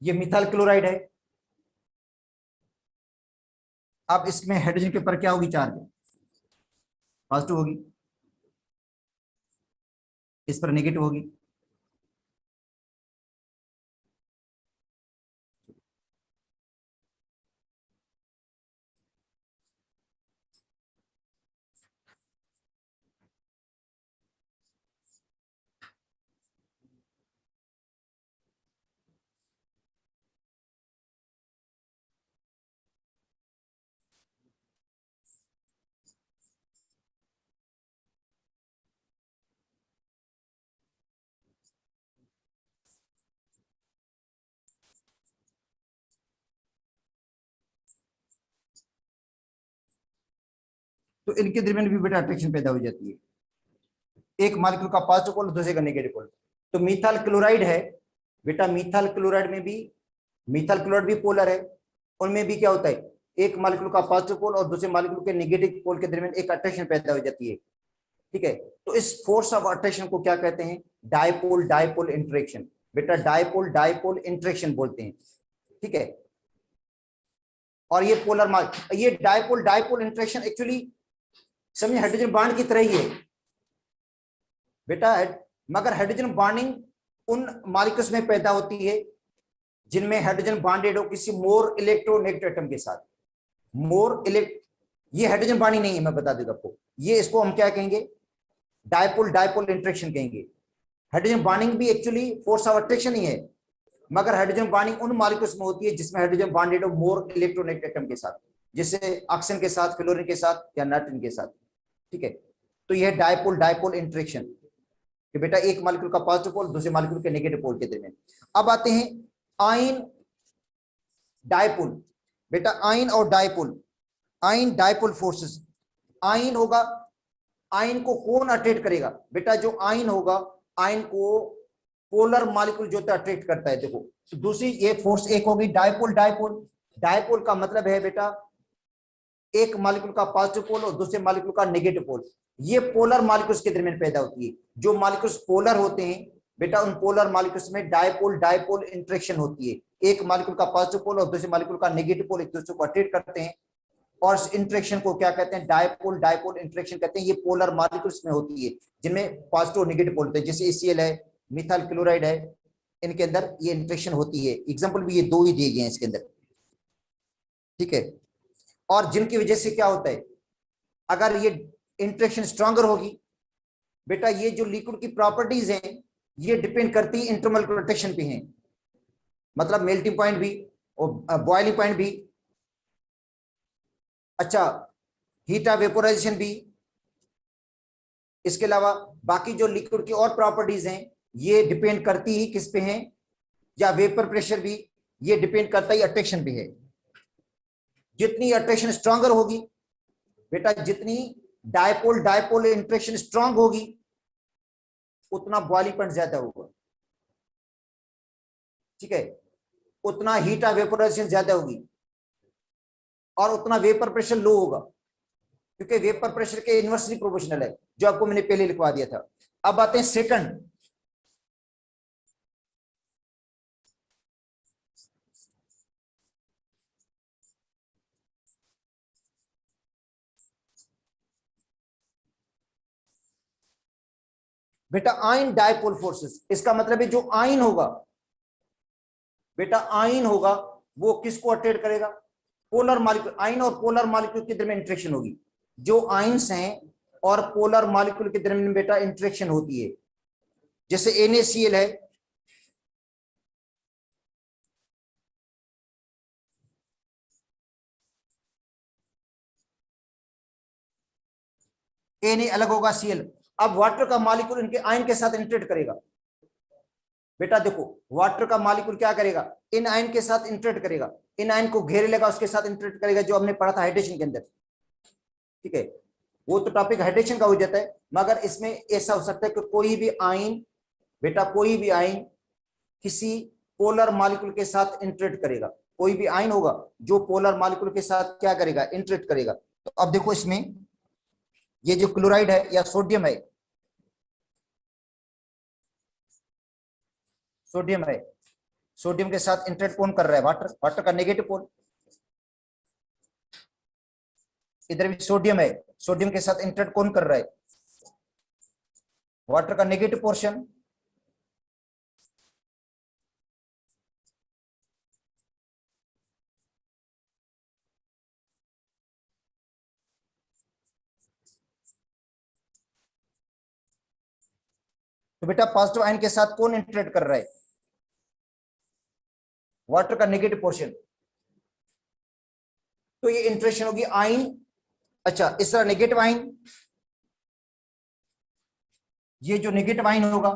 ये मिथाइल क्लोराइड है। अब इसमें हाइड्रोजन के ऊपर क्या होगी? चार्ज पॉजिटिव होगी, इस पर नेगेटिव होगी। तो इनके दरमियान भी बेटा अट्रैक्शन पैदा हो जाती है, एक मॉलिक्यूल का पॉजिटिव पोल दूसरे का नेगेटिव पोल। तो मिथाइल क्लोराइड है बेटा, मिथाइल क्लोराइड में भी, मिथाइल क्लोराइड भी पोलर है, उनमें भी क्या होता है? एक मॉलिक्यूल का पॉजिटिव पोल और दूसरे मॉलिक्यूल के नेगेटिव पोल के दरमियान एक अट्रैक्शन पैदा हो जाती है, ठीक है। तो इस फोर्स ऑफ अट्रैक्शन को क्या कहते हैं? Dipole interaction. बेटा डायपोल इंटरेक्शन बोलते हैं, ठीक है। और ये ये डायपोल इंटरेक्शन एक्चुअली समझे हाइड्रोजन बॉन्ड की तरह ही है बेटा, मगर हाइड्रोजन बॉन्डिंग उन मॉलिक्यूल्स में पैदा होती है जिनमें हाइड्रोजन बॉन्डेड हो किसी मोर इलेक्ट्रोनेगेटिव एटम के साथ। ये हाइड्रोजन बॉन्डिंग नहीं है, मैं बता दूंगा आपको, ये इसको हम क्या कहेंगे? डायपोल इंटरेक्शन कहेंगे। हाइड्रोजन बॉन्डिंग भी एक्चुअली फोर्स ऑफ अट्रैक्शन ही है, मगर हाइड्रोजन बॉन्डिंग उन मॉलिक्यूल्स में होती है जिसमें हाइड्रोजन बॉन्डेड हो मोर इलेक्ट्रोनेगेटिव एटम के साथ, जैसे ऑक्सीजन के साथ, फ्लोरीन के साथ या नाइट्रोजन के साथ, ठीक है। तो यह डायपोल इंटरेक्शन कि बेटा एक मॉलिक्यूल का पॉजिटिव पोल दूसरे मॉलिक्यूल के नेगेटिव पोल के दरमियान। अब आते हैं आयन डायपोल। बेटा आयन और dipole, ion dipole forces. Ion होगा, आयन को कौन अट्रैक्ट करेगा? बेटा जो आयन होगा, आयन को पोलर मॉलिक्यूल जो अट्रैक्ट करता है। देखो तो दूसरी ये फोर्स एक होगी डायपोल का मतलब है बेटा एक मॉलिक्यूल का पॉजिटिव पोल और दूसरे मॉलिक्यूल का नेगेटिव पोल, ये पोलर मॉलिक्यूल्स के दरमियान पैदा होती है। जो मॉलिक्यूल्स पोलर होते हैं बेटा, उन पोलर मॉलिक्यूल्स में डायपोल इंटरेक्शन होती है, एक मॉलिक्यूल का पॉजिटिव पोल और दूसरे मॉलिक्यूल का नेगेटिव पोल एक दूसरे को अट्रैक्ट करते हैं, और इस इंटरेक्शन को क्या कहते हैं? डायपोल इंटरेक्शन कहते हैं। ये पोलर मॉलिक्यूल्स में होती है जिनमें पॉजिटिव और नेगेटिव पोल होते हैं, जैसे HCl है, मिथाइल क्लोराइड है, इनके अंदर ये इंटरेक्शन होती है। एग्जाम्पल भी ये दो ही दिए गए हैं इसके अंदर, ठीक है। और जिनकी वजह से क्या होता है, अगर ये इंटरेक्शन स्ट्रॉन्गर होगी बेटा, ये जो लिक्विड की प्रॉपर्टीज हैं ये डिपेंड करती है इंटरमोलिकुलर अट्रैक्शन पे हैं, मतलब मेल्टिंग पॉइंट भी और बॉइलिंग पॉइंट भी, अच्छा हीट ऑफ वेपोराइजेशन भी, इसके अलावा बाकी जो लिक्विड की और प्रॉपर्टीज हैं ये डिपेंड करती ही किस पे हैं, या वेपर प्रेशर भी ये डिपेंड करता ही अट्रैक्शन पे है। जितनी अट्रैक्शन स्ट्रॉन्गर होगी बेटा, जितनी डायपोल इंटरेक्शन स्ट्रॉन्ग होगी, उतना बॉइलिंग पॉइंट ज्यादा होगा, ठीक है, उतना हीट ऑफ वेपोराइजेशन ज्यादा होगी और उतना वेपर प्रेशर लो होगा, क्योंकि वेपर प्रेशर के इनवर्सली प्रोपोर्शनल है, जो आपको मैंने पहले लिखवा दिया था। अब आते हैं सेकंड, बेटा आयन डायपोल फोर्सेस। इसका मतलब है जो आयन होगा, बेटा आयन होगा वो किसको अट्रैक्ट करेगा, पोलर मॉलिक्यूल। आयन और पोलर मॉलिक्यूल के दरमियान इंटरेक्शन होगी, जो आयन्स हैं और पोलर मॉलिक्यूल के दरमियान बेटा इंटरेक्शन होती है, जैसे NaCl है, Na अलग होगा Cl। अब वाटर का मॉलिक्यूल इनके आयन के साथ इंटरेक्ट करेगा। बेटा देखो, वाटर का मॉलिक्यूल क्या करेगा, इन आयन के साथ इंटरेक्ट करेगा, इन आयन को घेरे लेगा, उसके साथ इंटरेक्ट करेगा, जो हमने पढ़ा था हाइड्रेशन के अंदर, ठीक है। वो तो टॉपिक हाइड्रेशन का हो जाता है, मगर इसमें ऐसा हो सकता है कि कोई भी आयन, बेटा कोई भी आयन किसी पोलर मॉलिक्यूल के साथ इंटरेक्ट करेगा, कोई भी आयन होगा जो पोलर मॉलिक्यूल के साथ क्या करेगा, इंटरेक्ट करेगा। तो अब देखो इसमें ये जो क्लोराइड है या सोडियम है, सोडियम है, सोडियम के साथ इंटरेक्ट कौन कर रहा है, वाटर, वाटर का नेगेटिव पोल। इधर भी सोडियम है, सोडियम के साथ इंटरेक्ट कौन कर रहा है, वाटर का नेगेटिव पोर्शन। तो बेटा पॉजिटिव आयन के साथ कौन इंटरेक्ट कर रहा है, वाटर का नेगेटिव पोर्शन। तो ये इंटरेक्शन होगी आयन, अच्छा इस तरह नेगेटिव आयन, ये जो नेगेटिव आयन होगा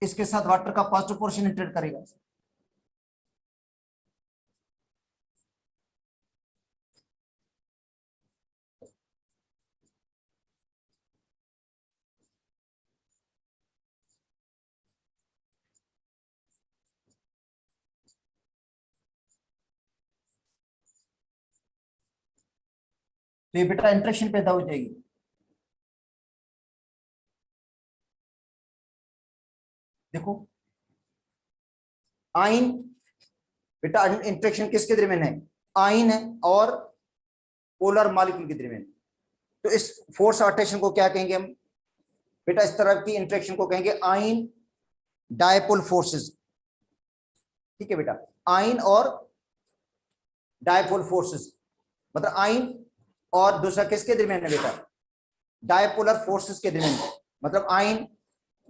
इसके साथ वाटर का पॉजिटिव पोर्शन इंटरेक्ट करेगा। तो ये बेटा इंटरेक्शन पैदा हो जाएगी। देखो आयन, बेटा इंटरेक्शन किसके दरमियान है, आयन है और पोलर मॉलिक्यूल के दरमियान। तो इस फोर्स ऑफ अट्रैक्शन को क्या कहेंगे हम, बेटा इस तरह की इंटरेक्शन को कहेंगे आयन डायपोल फोर्सेस, ठीक है बेटा, आयन और डायपोल फोर्सेस, मतलब आयन और दूसरा किसके दरमियान है बेटा, डायपोलर फोर्सेस के दरमियान, मतलब आयन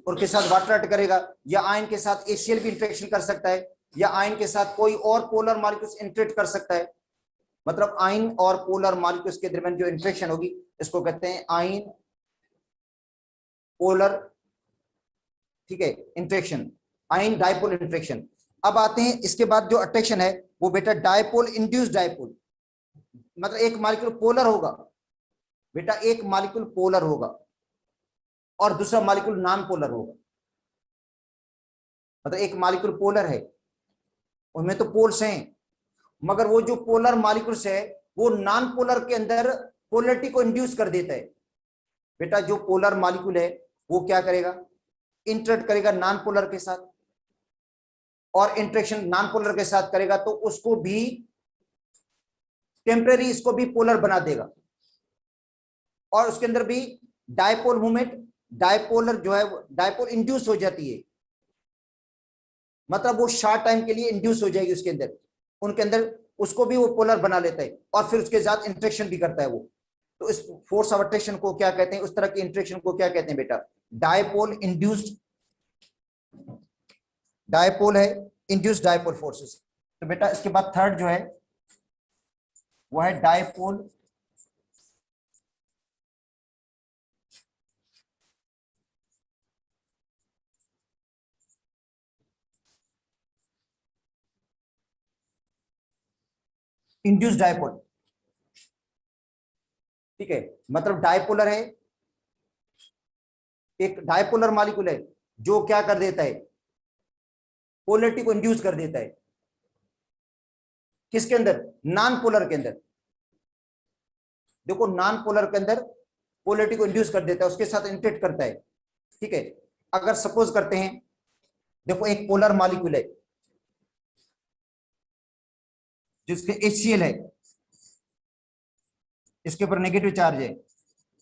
और के साथ वाटर अटैक करेगा, या आयन के साथ ACl भी इंटरेक्शन कर सकता है, या आयन के साथ कोई और पोलर मॉलिक्यूल्स इंटरेक्ट कर सकता है। मतलब आयन और पोलर मॉलिक्यूल्स के दरमियान जो इंटरेक्शन होगी इसको कहते हैं आयन पोलर, ठीक है, इंटरेक्शन, आयन डायपोल इंटरेक्शन। अब आते हैं इसके बाद जो अट्रैक्शन है वो बेटा डायपोल इंड्यूस डायपोल, मतलब एक मॉलिक्यूल पोलर होगा, बेटा एक मॉलिक्यूल पोलर होगा और दूसरा मॉलिक्यूल नॉन पोलर होगा। मतलब एक मॉलिक्यूल पोलर है, उनमें तो पोल्स हैं, मगर वो जो पोलर मॉलिक्यूल्स है वो नॉन पोलर के अंदर पोलरिटी को इंड्यूस कर देता है। बेटा जो पोलर मॉलिक्यूल है वो क्या करेगा, इंटरेक्ट करेगा नॉन पोलर के साथ, और इंटरेक्शन नॉन पोलर के साथ करेगा तो उसको भी टेम्परेरी, इसको भी पोलर बना देगा, और उसके अंदर भी डायपोल मूवमेंट, डायपोलर जो है डायपोल इंड्यूस हो जाती है, मतलब वो शॉर्ट टाइम के लिए इंड्यूस हो जाएगी उसके अंदर, उनके अंदर उसको भी वो पोलर बना लेता है और फिर उसके साथ इंटरेक्शन भी करता है वो। तो इस फोर्स ऑफ अट्रैक्शन को क्या कहते हैं, उस तरह की इंटरेक्शन को क्या कहते हैं बेटा, डायपोल इंड्यूस्ड, डायपोल है इंड्यूस्ड डायपोल फोर्सेस। तो बेटा इसके बाद थर्ड जो है वो है डायपोल इंड्यूस्ड डायपोल, ठीक है, मतलब डायपोलर है, एक डायपोलर मॉलिक्यूल है जो क्या कर देता है, पोलैरिटी को इंड्यूस कर देता है। किसके अंदर? नॉन पोलर के अंदर। देखो नॉन पोलर के अंदर पोलैरिटी को इंड्यूस कर देता है, उसके साथ इंटरेक्ट करता है। ठीक है, अगर सपोज करते हैं, देखो एक पोलर मॉलिक्यूल है जिसके HCl है, इसके ऊपर नेगेटिव चार्ज है,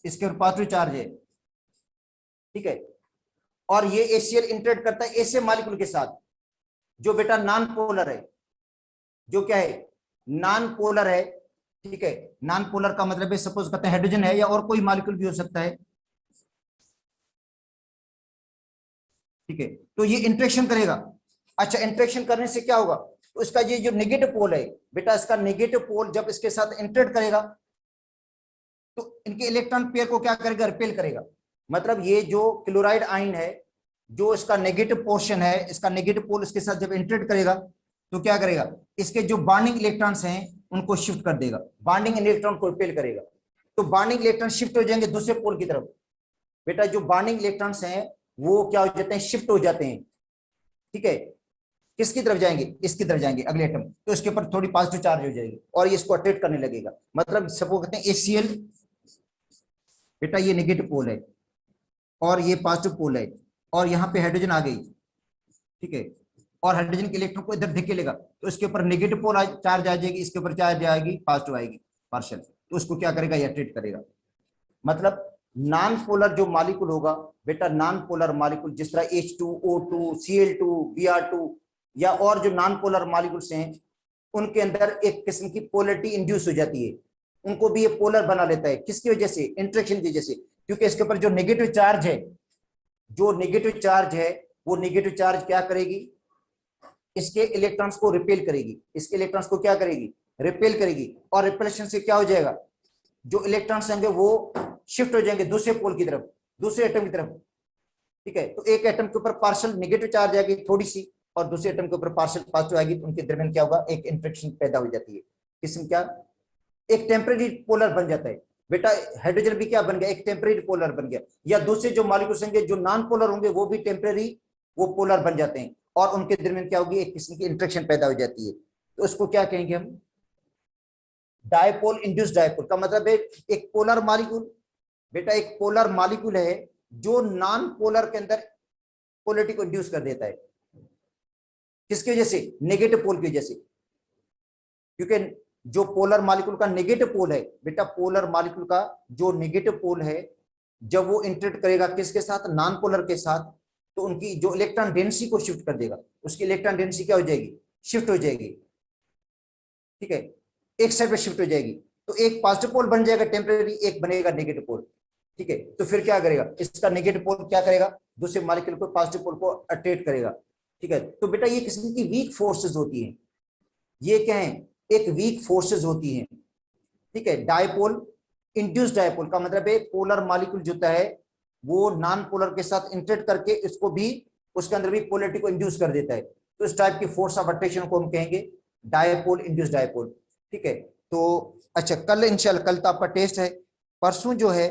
इसके ऊपर पॉजिटिव चार्ज है। ठीक है, और ये HCl इंटरेक्ट करता है ऐसे मॉलिक्यूल के साथ जो बेटा नॉन पोलर है, जो क्या है, नॉन पोलर है। ठीक है, नॉन पोलर का मतलब है सपोज करते हैं हाइड्रोजन है या और कोई मॉलिक्यूल भी हो सकता है। ठीक है, तो ये इंटरेक्शन करेगा। अच्छा, इंटरेक्शन करने से क्या होगा, तो इसका ये जो नेगेटिव पोल है बेटा, इसका नेगेटिव पोल जब इसके साथ इंटरेक्ट करेगा तो इनके इलेक्ट्रॉन पेयर को क्या करेगा, रिपेल करेगा। मतलब ये जो क्लोराइड आयन है, जो इसका नेगेटिव पोर्शन है, इसका नेगेटिव पोल इसके साथ जब इंटरेक्ट करेगा तो क्या करेगा, इसके जो बॉन्डिंग इलेक्ट्रॉन्स हैं उनको शिफ्ट कर देगा, बॉन्डिंग इलेक्ट्रॉन को रिपेल करेगा। तो बॉन्डिंग इलेक्ट्रॉन शिफ्ट हो जाएंगे दूसरे पोल की तरफ। बेटा जो बॉन्डिंग इलेक्ट्रॉन्स हैं वो क्या हो जाते हैं, शिफ्ट हो जाते हैं। ठीक है, किसकी तरफ जाएंगे, इसकी तरफ जाएंगे अगले एटम, तो इसके ऊपर थोड़ी पॉजिटिव चार्ज हो जाएगी और ये इसको अट्रैक्ट करने लगेगा। मतलब सपोज कहते हैं HCl, बेटा ये नेगेटिव पोल है और ये पॉजिटिव पोल है, और यहाँ पे हाइड्रोजन आ गई। ठीक है, और हाइड्रोजन के इलेक्ट्रॉन को इधर धकेलेगा तो इसके ऊपर नेगेटिव पोल चार्ज आ जाएगी, इसके ऊपर चार्ज आएगी, पॉजिटिव आएगी पार्शियल, तो उसको क्या करेगा, ये अट्रैक्ट करेगा। मतलब नॉन पोलर जो मॉलिक्यूल होगा बेटा, नॉन पोलर मॉलिक्यूल जिस तरह H2O2 Cl2 Br2 या और जो नॉन पोलर मॉलिक्यूल्स हैं उनके अंदर एक किस्म की पोलैरिटी इंड्यूस हो जाती है, उनको भी ये पोलर बना लेता है। किसकी वजह से, इंटरेक्शन की वजह से, क्योंकि इसके ऊपर जो नेगेटिव चार्ज है, जो नेगेटिव चार्ज है वो नेगेटिव चार्ज क्या करेगी, इसके इलेक्ट्रॉन्स को रिपेल करेगी, इसके इलेक्ट्रॉन्स को क्या करेगी, रिपेल करेगी। और रिपेलेशन से क्या हो जाएगा, जो इलेक्ट्रॉन्स होंगे वो शिफ्ट हो जाएंगे दूसरे पोल की तरफ, दूसरे एटम की तरफ। ठीक है, तो एक एटम के ऊपर पार्शियल नेगेटिव चार्ज आएगी थोड़ी सी, और दूसरे एटम के ऊपर पार्शियल पॉजिटिव आएगी, तो उनके दरमियान क्या होगा, एक इंटरेक्शन पैदा हो जाती है। किस्म क्या, एक टेम्परेरी पोलर बन जाता है। बेटा हाइड्रोजन भी क्या बन गया, एक टेम्परेरी पोलर बन गया, या दूसरे जो मॉलिक्यूल्स होंगे जो नॉन पोलर होंगे वो भी टेम्परेरी वो पोलर बन जाते हैं, और उनके दरमियान क्या होगी, एक किस्म की इंटरेक्शन पैदा हो जाती है। तो उसको क्या कहेंगे हम, डायपोल इंड्यूस्ड डायपोल। का मतलब है एक पोलर मॉलिक्यूल, बेटा एक पोलर मॉलिक्यूल है जो नॉन पोलर के अंदर पोलैरिटी को इंड्यूस कर देता है। किसकी वजह से, नेगेटिव पोल की वजह से। क्योंकि जो पोलर मॉलिक्यूल का नेगेटिव पोल है बेटा, पोलर मॉलिक्यूल का जो नेगेटिव पोल है जब वो इंटरेक्ट करेगा किसके साथ, नॉन पोलर के साथ, तो उनकी जो इलेक्ट्रॉन डेंसिटी को शिफ्ट कर देगा, उसकी इलेक्ट्रॉन डेंसिटी क्या हो जाएगी, शिफ्ट हो जाएगी। ठीक है, एक साइड पे शिफ्ट हो जाएगी, तो एक पॉजिटिव पोल बन जाएगा टेम्परेरी, एक बनेगा नेगेटिव पोल। ठीक है, तो फिर क्या करेगा, इसका नेगेटिव पोल क्या करेगा, दूसरे मॉलिक्यूल को पॉजिटिव पोल को अट्रैक्ट करेगा। ठीक है, तो बेटा ये किस्म की वीक फोर्सेस होती हैं, ये क्या है, एक वीक फोर्सेस होती हैं। ठीक है, डायपोल इंड्यूस्ड डायपोल का मतलब है पोलर मॉलिक्यूल जो है वो नॉन पोलर के साथ इंटरेक्ट करके इसको भी, उसके अंदर भी पोलैरिटी को इंड्यूस कर देता है, तो इस टाइप की फोर्स ऑफ अट्रैक्शन को हम कहेंगे डायपोल इंड्यूस्ड डायपोल। ठीक है, तो अच्छा कल इंशाल्लाह, कल तो आपका टेस्ट है, परसों जो है